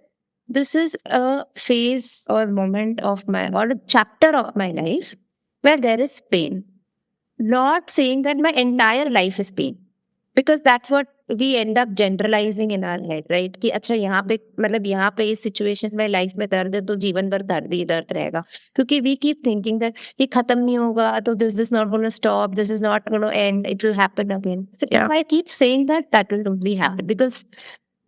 this is a phase or moment of my or a chapter of my life where there is pain. Not saying that my entire life is pain. Because that's what we end up generalizing in our head, right? कि अच्छा यहाँ पे मतलब यहाँ पे इस situation में life में दर्द है तो जीवन भर दर्द ही दर्द रहेगा, क्योंकि we keep thinking that ये खत्म नहीं होगा तो this is not going to stop, this is not going to end, it will happen again. So yeah, if I keep saying that, that will only happen because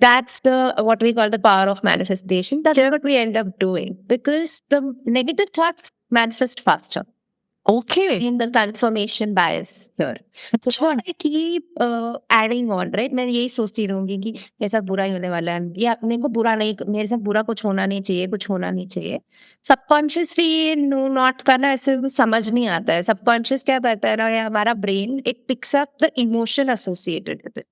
that's the what we call the power of manifestation. That's what we end up doing because the negative thoughts manifest faster okay. in the confirmation bias here. So अच्छा, what I keep adding on, right? मैं यही सोचती रहूंगी कि मेरे साथ बुरा ही होने वाला है, या अपने को बुरा नहीं, मेरे साथ बुरा कुछ होना नहीं चाहिए, कुछ होना नहीं चाहिए। सबकॉन्शियसली नो नॉट करना ऐसे वो समझ नहीं आता है। सबकॉन्शियस क्या करता है ना, या हमारा brain it picks up the emotion associated with it,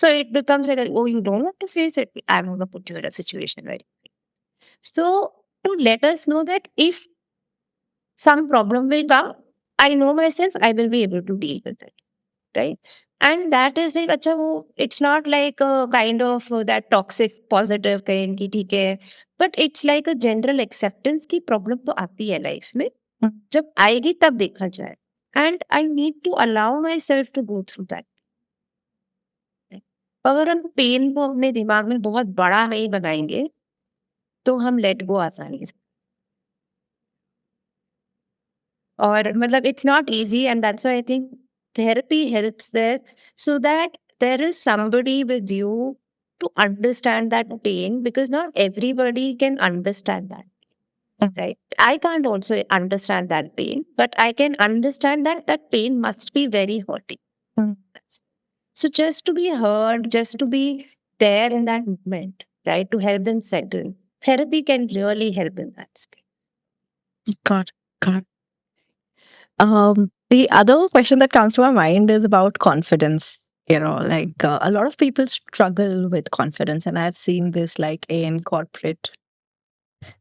so it becomes like oh you don't want to face it, I'm going to put you in a situation right. So to let us know that if some problem will come, I know myself, I will be able to deal with it. right? And that is like अच्छा वो it's not like a kind of that toxic positive kind की ठीक है, but it's like a general acceptance की problem तो आती है life में, जब आएगी तब देखा जाए, and I need to allow myself to go through that. अगर हम पेन को अपने दिमाग में बहुत बड़ा नहीं बनाएंगे तो हम लेट गो आसानी से, और मतलब it's not easy, and that's why I think therapy helps there, so that there is somebody with you to understand that pain, because not everybody can understand that, right? I can't also understand that pain, but I can understand that that pain must be very hurting. Mm. So just to be heard, just to be there in that moment, right, to help them settle, therapy can really help in that space. God, God. The other question that comes to my mind is about confidence. Like a lot of people struggle with confidence, and I've seen this like in corporate,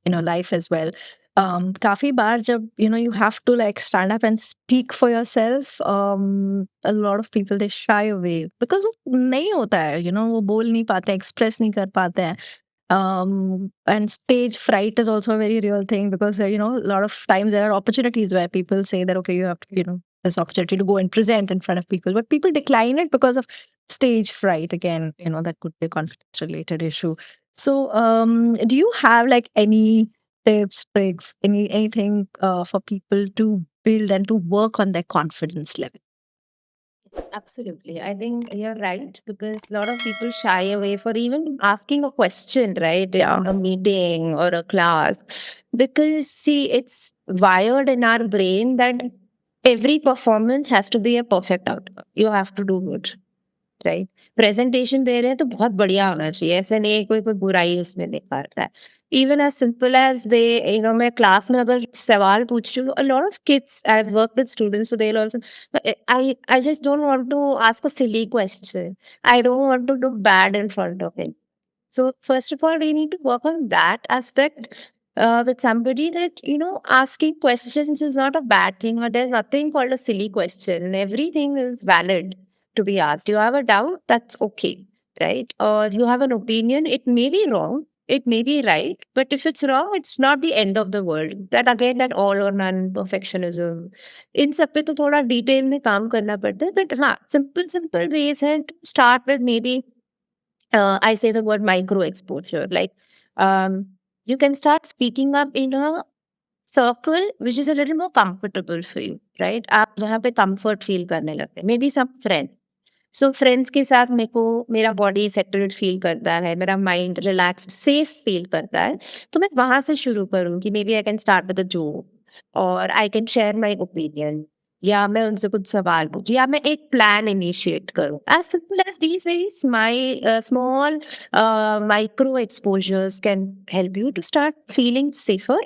life as well. काफी बार जब you have to like stand up and speak for yourself. A lot of people, they shy away because वो नहीं होता है, वो बोल नहीं पाते, express नहीं कर पाते हैं. And stage fright is also a very real thing, because a lot of times there are opportunities where people say that, okay, you have to, this opportunity to go and present in front of people, but people decline it because of stage fright. Again, that could be a confidence related issue. So do you have like any tips, tricks, anything for people to build and to work on their confidence level? Absolutely. I think you're right, because a lot of people shy away for even asking a question, right? Yeah. In a meeting or a class. Because see, it's wired in our brain that every performance has to be a perfect outcome. You have to do good, right? Presentation दे रहे हैं तो बहुत बढ़िया होना चाहिए, ऐसा नहीं है कोई कोई बुराई उसमें निकाल रहा है। Even as simple as they मैं क्लास में अगर सवाल पूछ रही हूँ, a lot of kids I have worked with students, so they will also I just don't want to ask a silly question, I don't want to look bad in front of him. So first of all, we need to work on that aspect with somebody, that asking questions is not a bad thing, or there's nothing called a silly question. Everything is valid to be asked. You have a doubt, that's okay, right? Or you have an opinion, it may be wrong, it may be right, but if it's wrong, it's not the end of the world. That again, that all or none perfectionism, इन सब पे तो थोड़ा detail में काम करना पड़ता है, but हाँ, सिंपल सिंपल वेज है to start with. Maybe I say the word micro exposure. Like, you can start speaking up in a circle which is a little more comfortable for you, right? आप जहाँ पे comfort feel करने लगते हैं. Maybe some friend. So friends के साथ मेरे को मेरा body settled feel करता है, मेरा mind relaxed, safe feel करता है. तो मैं वहाँ से शुरू करूँ कि maybe I can start with a joke, or I can share my opinion, या मैं उनसे कुछ सवाल पूछूं, या मैं एक प्लान इनिशिएट करूं. As simple as these very small micro exposures can help you to start feeling safer,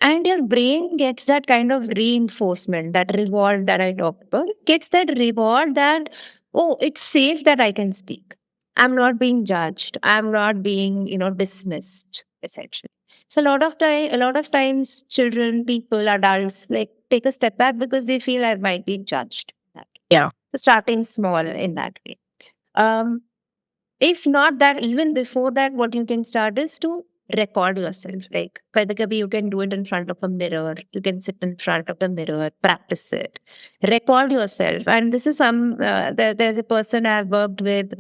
and your brain gets that kind of reinforcement, that reward that I talked about. It gets that reward that, oh, it's safe, that I can speak, I'm not being judged, I'm not being dismissed, essentially. So a lot of times children, people, adults, like, take a step back because they feel I might be judged. Yeah. So starting small in that way. Um, if not that, even before that, what you can start is to record yourself. Like, kabhi you can do it in front of a mirror. You can sit in front of the mirror, practice it, record yourself. And this is there's a person I've worked with.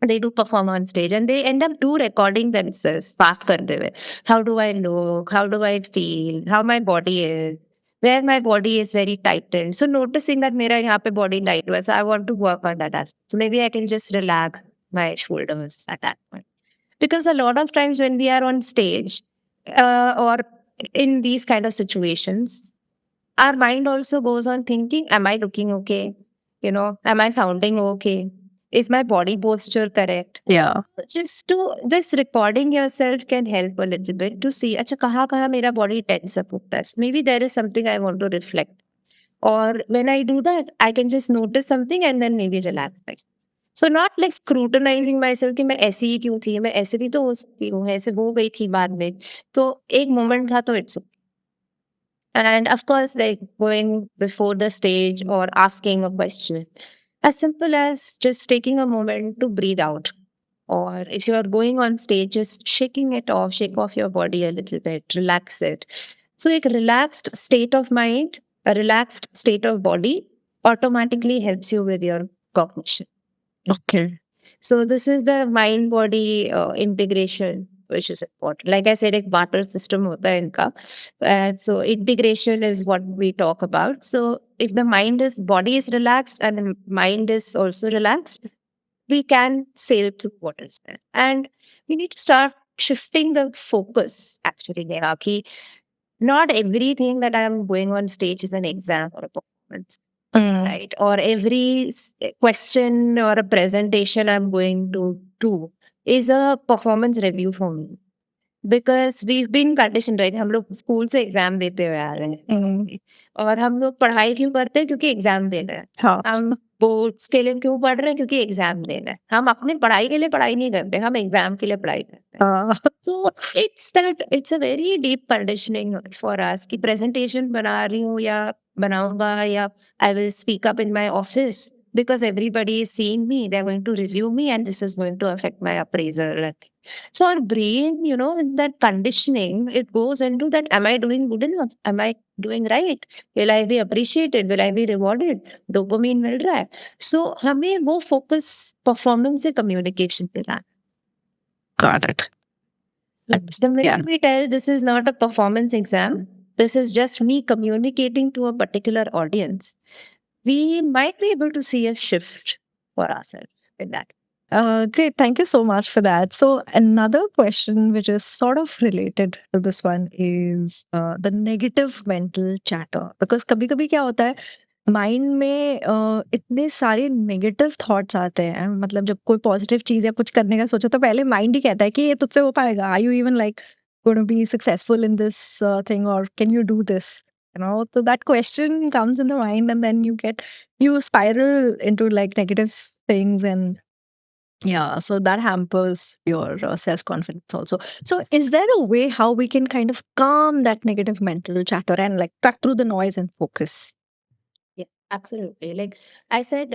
They do perform on stage, and they end up recording themselves. बात करते हुए, how do I look? How do I feel? How my body is? Where my body is very tightened. So noticing that मेरा यहाँ पे body light हुआ, so I want to work on that aspect. So maybe I can just relax my shoulders at that point. Because a lot of times when we are on stage, or in these kind of situations, our mind also goes on thinking, am I looking okay? Am I sounding okay? Is my body posture correct? Yeah. Just to this recording yourself can help a little bit to see, अच्छा कहाँ कहाँ मेरा body tense up होता है. So maybe there is something I want to reflect. Or when I do that, I can just notice something and then maybe relax myself. So not like scrutinizing myself कि मैं ऐसी ही क्यों थी, मैं ऐसे भी तो हो सकती हूँ, ऐसे हो गई थी बाद में. तो एक moment था तो it's okay. And of course, like going before the stage or asking a question. As simple as just taking a moment to breathe out. Or if you are going on stage, just shaking it off, shake off your body a little bit, relax it. So, a relaxed state of mind, a relaxed state of body automatically helps you with your cognition. Okay. So this is the mind body integration which is important. Like I said, एक barter system होता है इनका. And so integration is what we talk about. So if the body is relaxed and the mind is also relaxed, we can sail through waters there. And we need to start shifting the focus actually, Neha, कि not everything that I'm going on stage is an exam or a performance, right? Or every question or a presentation I'm going to do is a performance review for me. Because we've been conditioned, right? हम लोग school से exam देते हुए आ रहे हैं और हम लोग पढ़ाई क्यों करते हैं क्योंकि एग्जाम देना है हाँ. हम बोर्ड्स के लिए क्यों पढ़ रहे हैं क्योंकि एग्जाम देना है हम अपनी पढ़ाई के लिए पढ़ाई नहीं करते हम एग्जाम के लिए पढ़ाई करते हैं So it's a very deep conditioning for us कि presentation बना रही हूँ या बनाऊंगा या I will speak up in my office because everybody is seeing me, they're going to review me and this is going to affect my appraisal. So our brain, in that conditioning, it goes into that, am I doing good enough? Am I doing right? Will I be appreciated? Will I be rewarded? Dopamine मिल रहा है. So हमें वो focus performance से communication पे लाना. Got it. The minute we tell this is not a performance exam, this is just me communicating to a particular audience, we might be able to see a shift for ourselves in that. Great. Thank you so much for that. So, another question which is sort of related to this one is the negative mental chatter. Because कभी कभी क्या होता है mind में इतने सारे negative thoughts आते हैं मतलब जब कोई पॉजिटिव चीज या कुछ करने का सोचो तो पहले माइंड ही कहता है कि ये तुझसे हो पाएगा are you even like gonna be successful in this thing और can you do this so that question comes in the mind and then you spiral into like negative things and yeah, so that hampers your self confidence also. So, is there a way how we can kind of calm that negative mental chatter and like cut through the noise and focus? Yeah, absolutely. Like I said,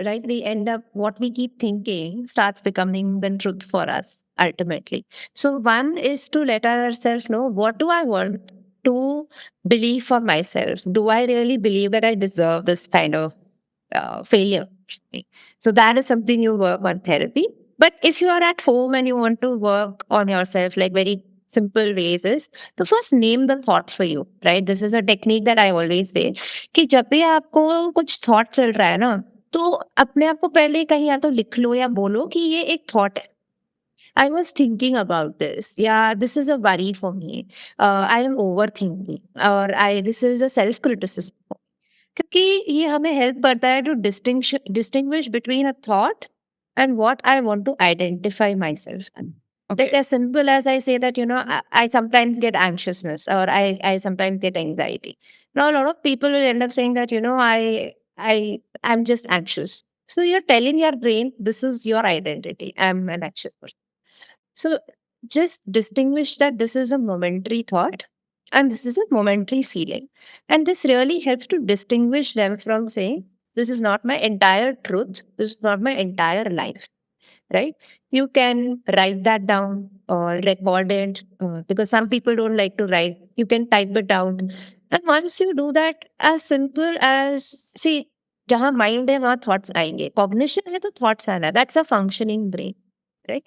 right, we end up what we keep thinking starts becoming the truth for us ultimately. So, one is to let ourselves know what do I want to believe for myself? Do I really believe that I deserve this kind of failure? So, that is something you work on therapy. But if you are at home and you want to work on yourself, like very simple ways, is to first name the thought for you, right? This is a technique that I always say. कि जब भी आपको कुछ thought चल रहा है ना तो अपने आप को पहले कहीं या तो लिख लो या बोलो कि ये एक थॉट है I was thinking about this या this is a worry for me I am over thinking और I this is a self criticism क्योंकि ये हमें हेल्प करता है to distinguish between a thought and what I want to identify my self like as simple as I say that I sometimes get anxiousness or I sometimes get anxiety. Now a lot of people will end up saying that I'm just anxious. So you're telling your brain this is your identity. I'm an anxious person. So just distinguish that this is a momentary thought and this is a momentary feeling. And this really helps to distinguish them from saying this is not my entire truth. This is not my entire life, right? You can write that down or record it because some people don't like to write. You can type it down. And once you do that, as simple as, see, जहाँ mind है वहाँ thoughts आएंगे. Cognition है तो thoughts आना. That's a functioning brain, right?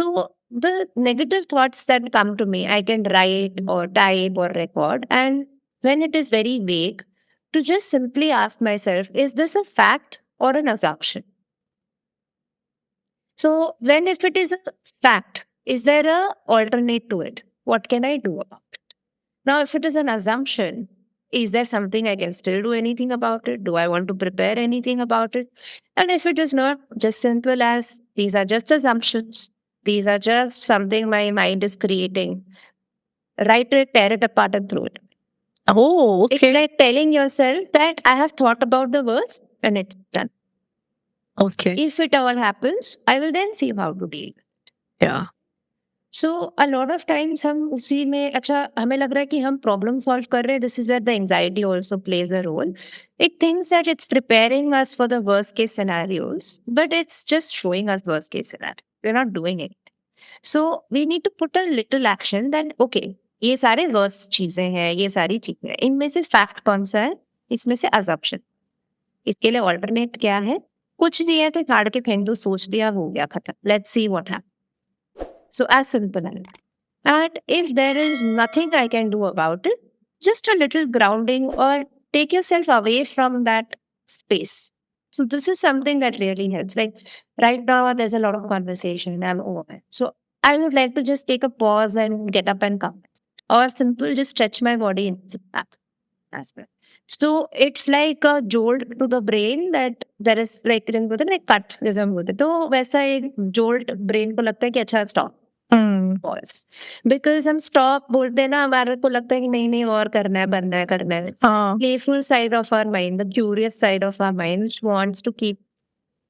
So the negative thoughts that come to me, I can write or type or record. And when it is very vague, to just simply ask myself, is this a fact or an assumption? So when if it is a fact, is there a alternate to it? What can I do about it? Now, if it is an assumption, is there something I can still do anything about it? Do I want to prepare anything about it? And if it is not, just simple as these are just assumptions, these are just something my mind is creating. Write it, tear it apart, and throw it. Oh, It's okay. like telling yourself that I have thought about the worst and it's done. Okay. If it all happens, I will then see how to deal. Yeah. So a lot of times हम उसी में अच्छा हमें लग रहा है कि हम प्रॉब्लम सॉल्व कर रहे हैं, this is where the anxiety also plays a role. It thinks that it's preparing us for the worst case scenarios, but it's just showing us worst case scenario, we are not doing it. So we need to put a little action that okay, ये सारे worst चीजें हैं, ये सारी चीजें हैं, इनमें से फैक्ट कौन सा है, इसमें से अजम्पशन, इसके लिए ऑल्टरनेट क्या है. कुछ नहीं है तो काट के फेंक दो, सोच दिया हो गया खत्म, let's see what happens. So as simple as. And if there is nothing I can do about it, just a little grounding or take yourself away from that space. So this is something that really helps. Like right now, there's a lot of conversation. I'm over. So I would like to just take a pause and get up and come. Or simple, just stretch my body and sit back as well. So it's like a jolt to the brain that there is like बोलते हैं ना cut जैसे हम बोलते हैं, तो वैसा एक जोल्ट ब्रेन को लगता है कि अच्छा स्टॉप Hmm. पॉज. बिकॉज हम स्टॉप बोलते हैं ना, हमारे को लगता है कि नहीं नहीं और करना है करना है करना है. हाँ. Playful side of our mind, the curious side of our mind which wants to keep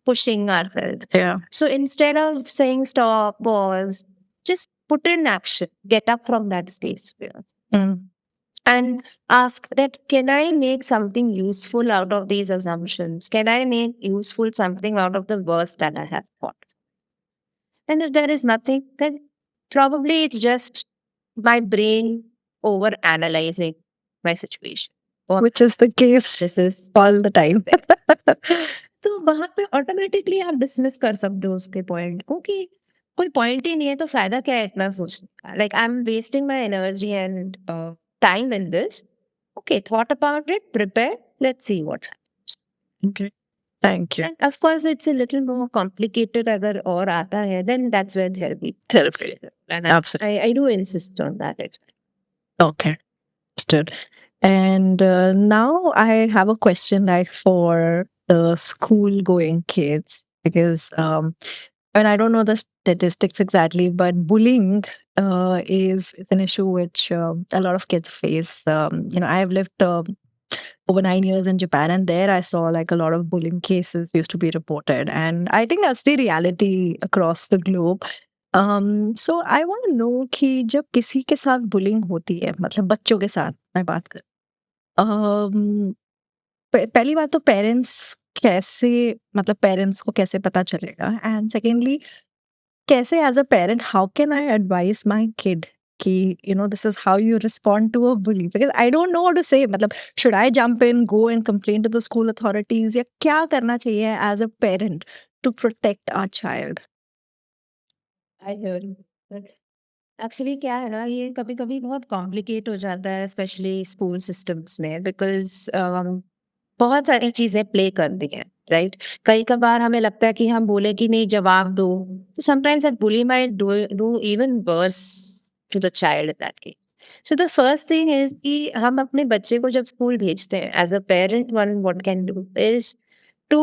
pushing ourselves. Yeah. So instead of saying stop, pause, just put in action, get up from that space, Hmm. and ask that can I make something useful out of these assumptions? Can I make useful something out of the worst that I have thought? And if there is nothing, then probably it's just my brain over analyzing my situation. Or Which is the case this is all the time. तो वहां पे automatically आप dismiss कर सकते हो उसके point को कि कोई पॉइंट ही नहीं है, तो फायदा क्या है इतना सोचने का. Like I am wasting my energy and time in this. Okay, thought about it, prepare, let's see what. Okay. Thank you. And of course, it's a little more complicated अगर और आता है, then that's where therapy. Therapy. And Absolutely. I do insist on that. Okay. Understood. And now I have a question like for the school going kids because and I don't know the statistics exactly, but bullying is an issue which a lot of kids face. I have lived over 9 years in Japan, and there I saw like a lot of bullying cases used to be reported, and I think that's the reality across the globe. So I want to know कि जब किसी के साथ bullying होती है, मतलब बच्चों के साथ मैं बात कर अम, पहली बात तो पेरेंट्स कैसे, मतलब पेरेंट्स को कैसे पता चलेगा, एंड सेकेंडली कैसे as a parent how can I advise my kid कि this is how you respond to a bully, because I don't know what to say. मतलब should I jump in, go and complain to the school authorities, या क्या करना चाहिए as a parent to protect our child? I hear you. But actually क्या है ना, ये कभी कभी बहुत कॉम्प्लिकेट हो जाता है स्पेशली स्कूल सिस्टम्स में, बिकॉज बहुत सारी चीजें प्ले करती हैं, राइट. कई कबार हमें लगता है कि हम बोले कि नहीं जवाब दो, तो sometimes that bully might do even worse to the child in that case. So the first thing is कि हम अपने बच्चे को जब स्कूल भेजते हैं as a parent, one what can do is to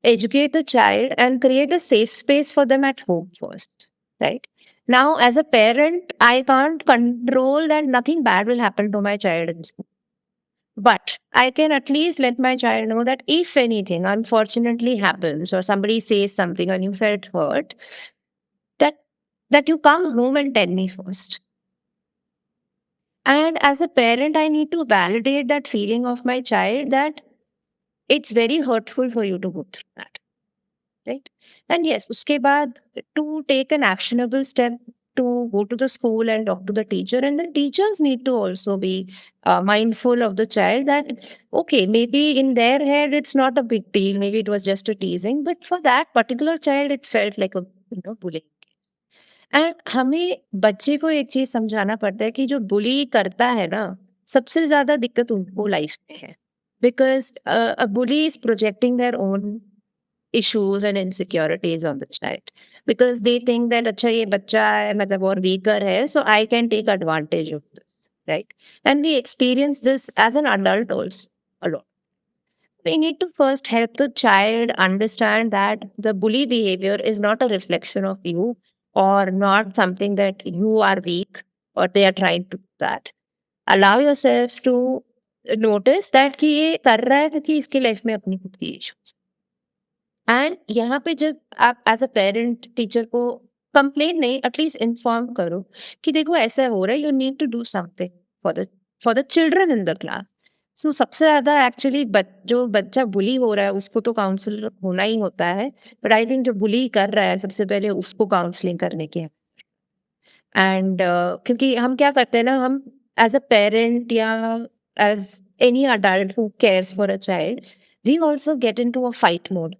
educate the child and create a safe space for them at home first, right? Now, as a parent, I can't control that nothing bad will happen to my child in school. But I can at least let my child know that if anything unfortunately happens or somebody says something and you felt hurt, that you come home and tell me first. And as a parent, I need to validate that feeling of my child that it's very hurtful for you to go through that. Right? And yes, uske baad to take an actionable step to go to the school and talk to the teacher, and the teachers need to also be mindful of the child that okay, maybe in their head it's not a big deal, maybe it was just a teasing, but for that particular child it felt like a bullying. And हमें बच्चे को एक चीज समझाना पड़ता है कि जो बुली करता है ना, सबसे ज्यादा दिक्कत उनको लाइफ में है, because bully is projecting their own issues and insecurities on the child, because they think that अच्छा ये बच्चा है मतलब और weaker है, so I can take advantage of this, right? And we experience this as an adult also a lot. We need to first help the child understand that the bully behavior is not a reflection of you, or not something that you are weak or they are trying to do that. Allow yourself to notice that कि ये कर रहा है क्योंकि इसकी life में अपनी खुद की issues. एंड यहाँ पे जब आप एज अ पेरेंट टीचर को कंप्लेन नहीं, एटलीस्ट इन्फॉर्म करो कि देखो ऐसा हो रहा है, you need to do something for the children in the class. So सबसे ज़्यादा एक्चुअली जो बच्चा बुली हो रहा है उसको तो काउंसलर होना ही होता है, बट आई थिंक जो बुली कर रहा है सबसे पहले उसको काउंसलिंग करने की है। एंड क्योंकि हम क्या करते हैं ना, हम एज अ पेरेंट या as any adult who cares for a child, we also get into a fight mode.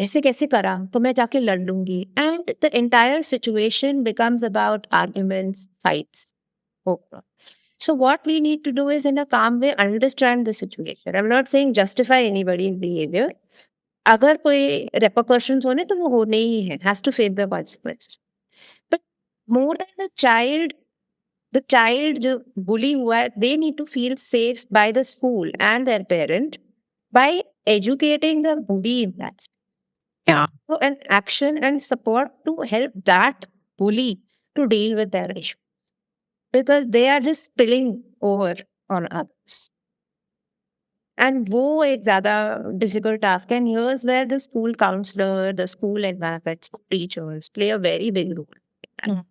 ऐसे कैसे करा तो मैं जाके लड़ लूंगी, and the entire situation becomes about arguments, fights. So what we need to do is in a calm way understand the situation. I'm not saying justify anybody's behavior. अगर कोई repercussions होने तो वो होने ही है, has to face the consequences. But more than the child जो bully हुआ है, they need to feel safe by the school and their parent by educating the bully in that space. Yeah. So an action and support to help that bully to deal with their issue, because they are just spilling over on others. And वो एक ज़्यादा difficult task है, and here's where the school counselor, the school environment, school teachers play a very big role. Hmm.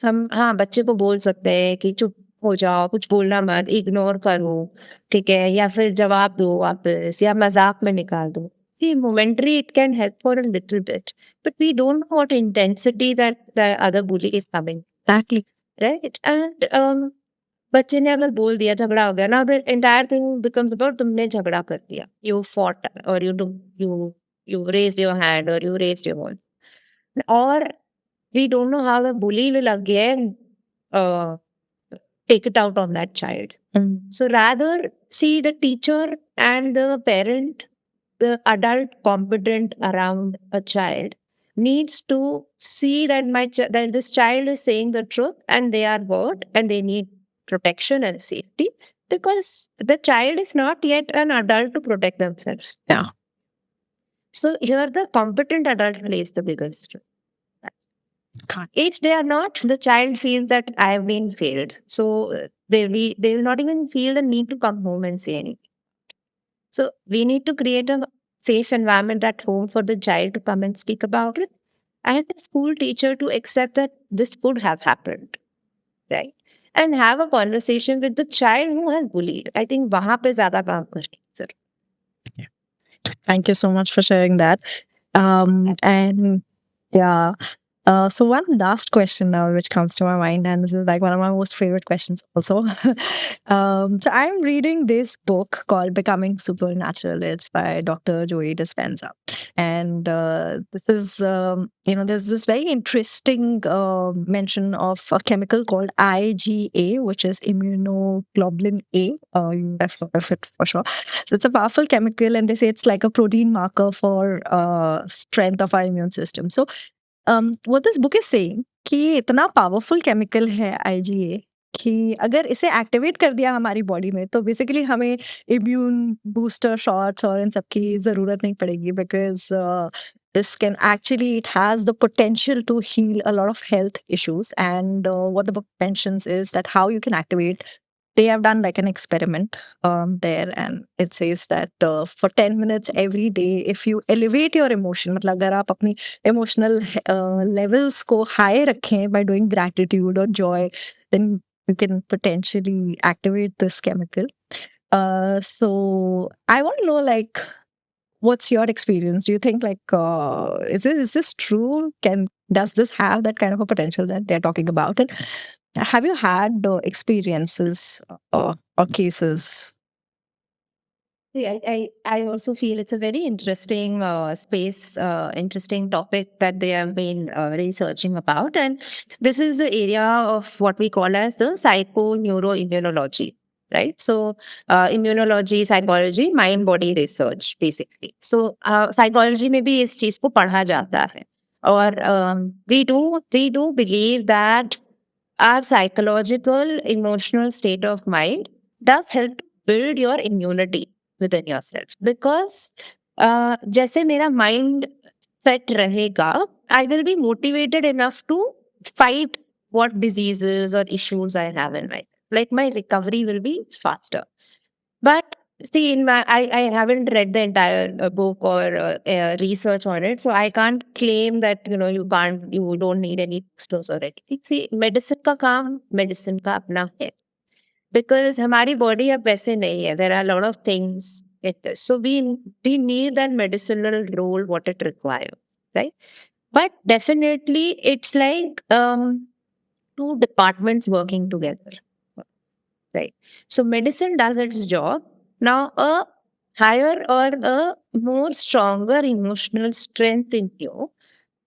हम हाँ, बच्चे को बोल सकते हैं कि चुप हो जाओ, कुछ बोलना मत, इग्नोर करो, ठीक है? या फिर जवाब दो वापस या मज़ाक में निकाल दो। See, momentary it can help for a little bit, but we don't know what intensity that the other bully is coming, Exactly. right? And बच्चे ने अगर बोल दिया, झगड़ा हो गया ना, the entire thing becomes about तुमने झगड़ा कर दिया, यू फॉट और यू रेज्ड योर हैंड और यू रेज्ड योर वॉइस, और we don't know how the bully will again take it out on that child. So rather see the teacher and the parent, the adult competent around a child needs to see that that this child is saying the truth and they are hurt and they need protection and safety, because the child is not yet an adult to protect themselves. Yeah. So here the competent adult plays the biggest role. Can't. If they are not, the child feels that I have been failed. So they will not even feel the need to come home and say anything. So we need to create a safe environment at home for the child to come and speak about it, and the school teacher to accept that this could have happened, right? And have a conversation with the child who has bullied. I think वहाँ पे ज़्यादा काम करनी है, sir. Thank you so much for sharing that. And yeah. So one last question now, which comes to my mind, and this is like one of my most favorite questions also. So I'm reading this book called Becoming Supernatural. It's by Dr. Joey Dispenza. And this is, there's this very interesting mention of a chemical called IgA, which is immunoglobulin A. You have heard of it for sure. So it's a powerful chemical, and they say it's like a protein marker for strength of our immune system. So what this book is saying कि ये इतना powerful chemical है IgA कि अगर इसे activate कर दिया हमारी बॉडी में तो बेसिकली हमें इम्यून बूस्टर शॉट्स और इन सब की जरूरत नहीं पड़ेगी, because this can actually, it has the potential to heal a lot of health issues. And what the book mentions is that how you can activate, they have done like an experiment there, and it says that for 10 minutes every day, if you elevate your emotion, मतलब अगर आप अपनी emotional levels को high रखें by doing gratitude or joy, then you can potentially activate this chemical. So I want to know, like, what's your experience? Do you think like is this true? Does this have that kind of a potential that they're talking about? And have you had experiences or cases? Yeah, I also feel it's a very interesting space, interesting topic that they have been researching about. And this is the area of what we call as the psychoneuroimmunology, right? So immunology, psychology, mind body research, basically. So psychology में भी इस चीज को पढ़ा जाता है. और we do believe that our psychological, emotional state of mind does help build your immunity within yourself. Because जैसे मेरा mind set रहेगा, I will be motivated enough to fight what diseases or issues I have in my life. Like my recovery will be faster. But See, I haven't read the entire book or research on it, so I can't claim that you don't need any boosters or anything. See, medicine का काम medicine का अपना है, because हमारी body अब वैसे नहीं है. There are a lot of things so we need that medicinal role what it requires, right? But definitely it's like two departments working together, right? So medicine does its job. Now a higher or a more stronger emotional strength in you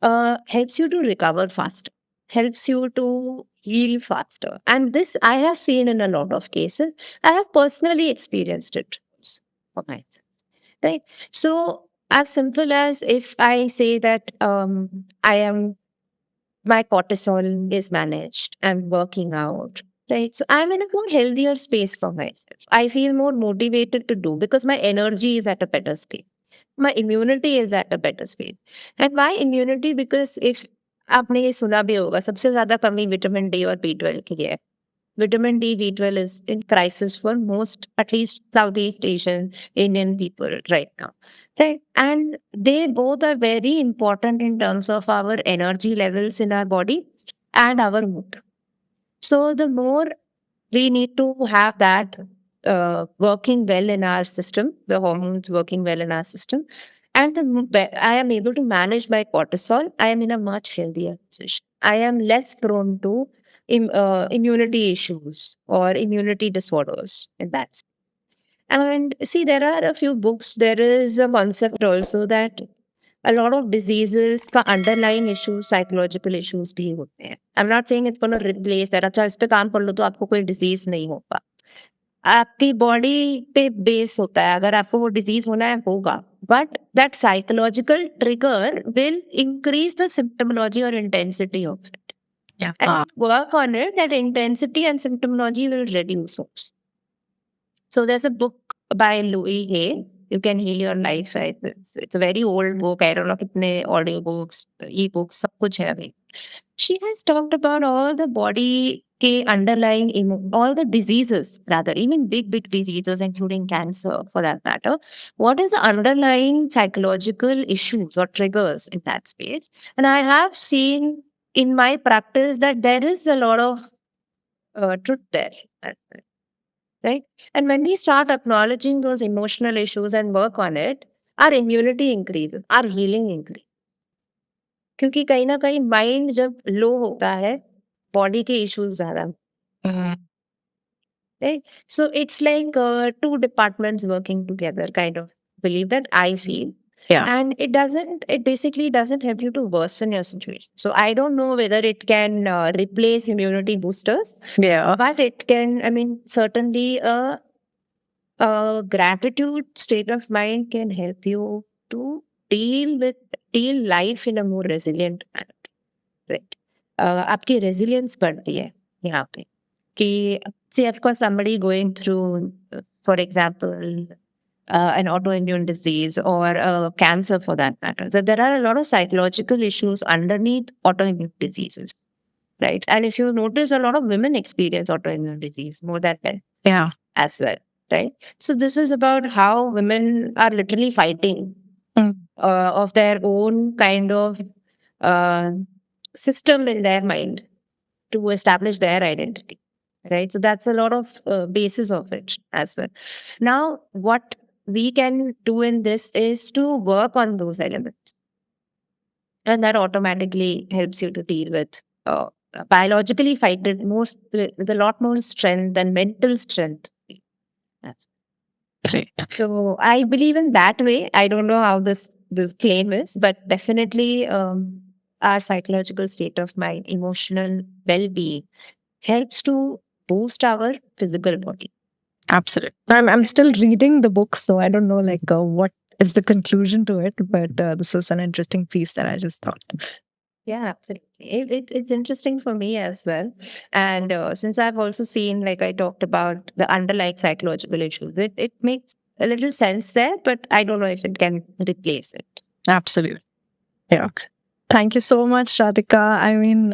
helps you to recover faster, helps you to heal faster. And this I have seen in a lot of cases. I have personally experienced it for myself, right? So as simple as if I say that I am my cortisol is managed, I'm working out, right? So I'm in a more healthier space for myself. I feel more motivated to do because my energy is at a better space. My immunity is at a better space. And my immunity, because if आपने ये सुना भी होगा सबसे ज्यादा कमी vitamin D और B 12 की है. Vitamin D, B12 is in crisis for most, at least Southeast Asian Indian people right now. Right. And they both are very important in terms of our energy levels in our body and our mood. So the more we need to have that working well in our system, the hormones working well in our system, and I am able to manage my cortisol, I am in a much healthier position. I am less prone to immunity issues or immunity disorders in that. And see, there are a few books. There is a concept also that a lot of diseases का underlying issues psychological issues भी होते हैं. I'm not saying it's going to replace that. अच्छा इस पे काम कर लो तो आपको कोई disease नहीं होगा. आपकी body पे base होता है. अगर आपको वो disease होना है होगा. But that psychological trigger will increase the symptomology or intensity of it. Yeah. And work on it, that intensity and symptomology will reduce also. So there's a book by Louis Hay, You Can Heal Your Life. It's a very old book. I don't know kitne audio books, e-books, सब कुछ है अभी. She has talked about all the body के underlying all the diseases, rather, even big diseases, including cancer for that matter. What is the underlying psychological issues or triggers in that space? And I have seen in my practice that there is a lot of truth there as well, right? And when we start acknowledging those emotional issues and work on it, our immunity increases, our healing increases. क्योंकि कहीं ना कहीं mind जब लो होता है body के issues ज्यादा, right? So it's like two departments working together, kind of believe that I feel. Yeah. And it basically doesn't help you to worsen your situation. So I don't know whether it can replace immunity boosters, Yeah. but it can, I mean, certainly a gratitude state of mind can help you to deal life in a more resilient manner, right? आपकी resilience बढ़ती है यहाँ पे कि see, of course, somebody going through, for example, an autoimmune disease or cancer for that matter. So there are a lot of psychological issues underneath autoimmune diseases, right? And if you notice, a lot of women experience autoimmune disease more than men. Yeah. As well, right? So this is about how women are literally fighting of their own kind of uh, system in their mind to establish their identity, right? So that's a lot of basis of it as well. Now, what we can do in this is to work on those elements, and that automatically helps you to deal with biologically fight it with a lot more strength and mental strength. That's Great. So I believe in that way. I don't know how this claim is, but definitely our psychological state of mind, emotional well-being helps to boost our physical body. Absolutely. I'm still reading the book, so I don't know like what is the conclusion to it, but this is an interesting piece that I just thought. Yeah, absolutely. It's interesting for me as well. And since I've also seen, like I talked about the underlying psychological issues, it makes a little sense there, but I don't know if it can replace it. Absolutely. Yeah. Thank you so much, Radhika. I mean,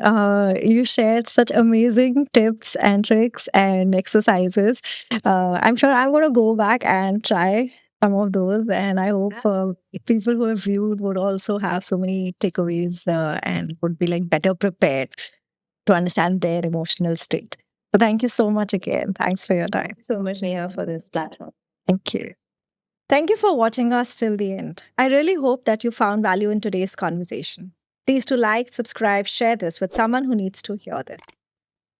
you shared such amazing tips and tricks and exercises. I'm sure I'm going to go back and try some of those. And I hope people who have viewed would also have so many takeaways and would be like better prepared to understand their emotional state. So thank you so much again. Thanks for your time. So much, Neha, for this platform. Thank you. Thank you for watching us till the end. I really hope that you found value in today's conversation. Please do like, subscribe, share this with someone who needs to hear this.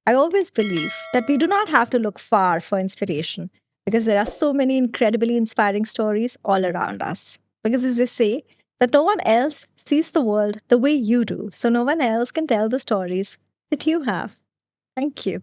I always believe that we do not have to look far for inspiration because there are so many incredibly inspiring stories all around us. Because as they say, that no one else sees the world the way you do, so no one else can tell the stories that you have. Thank you.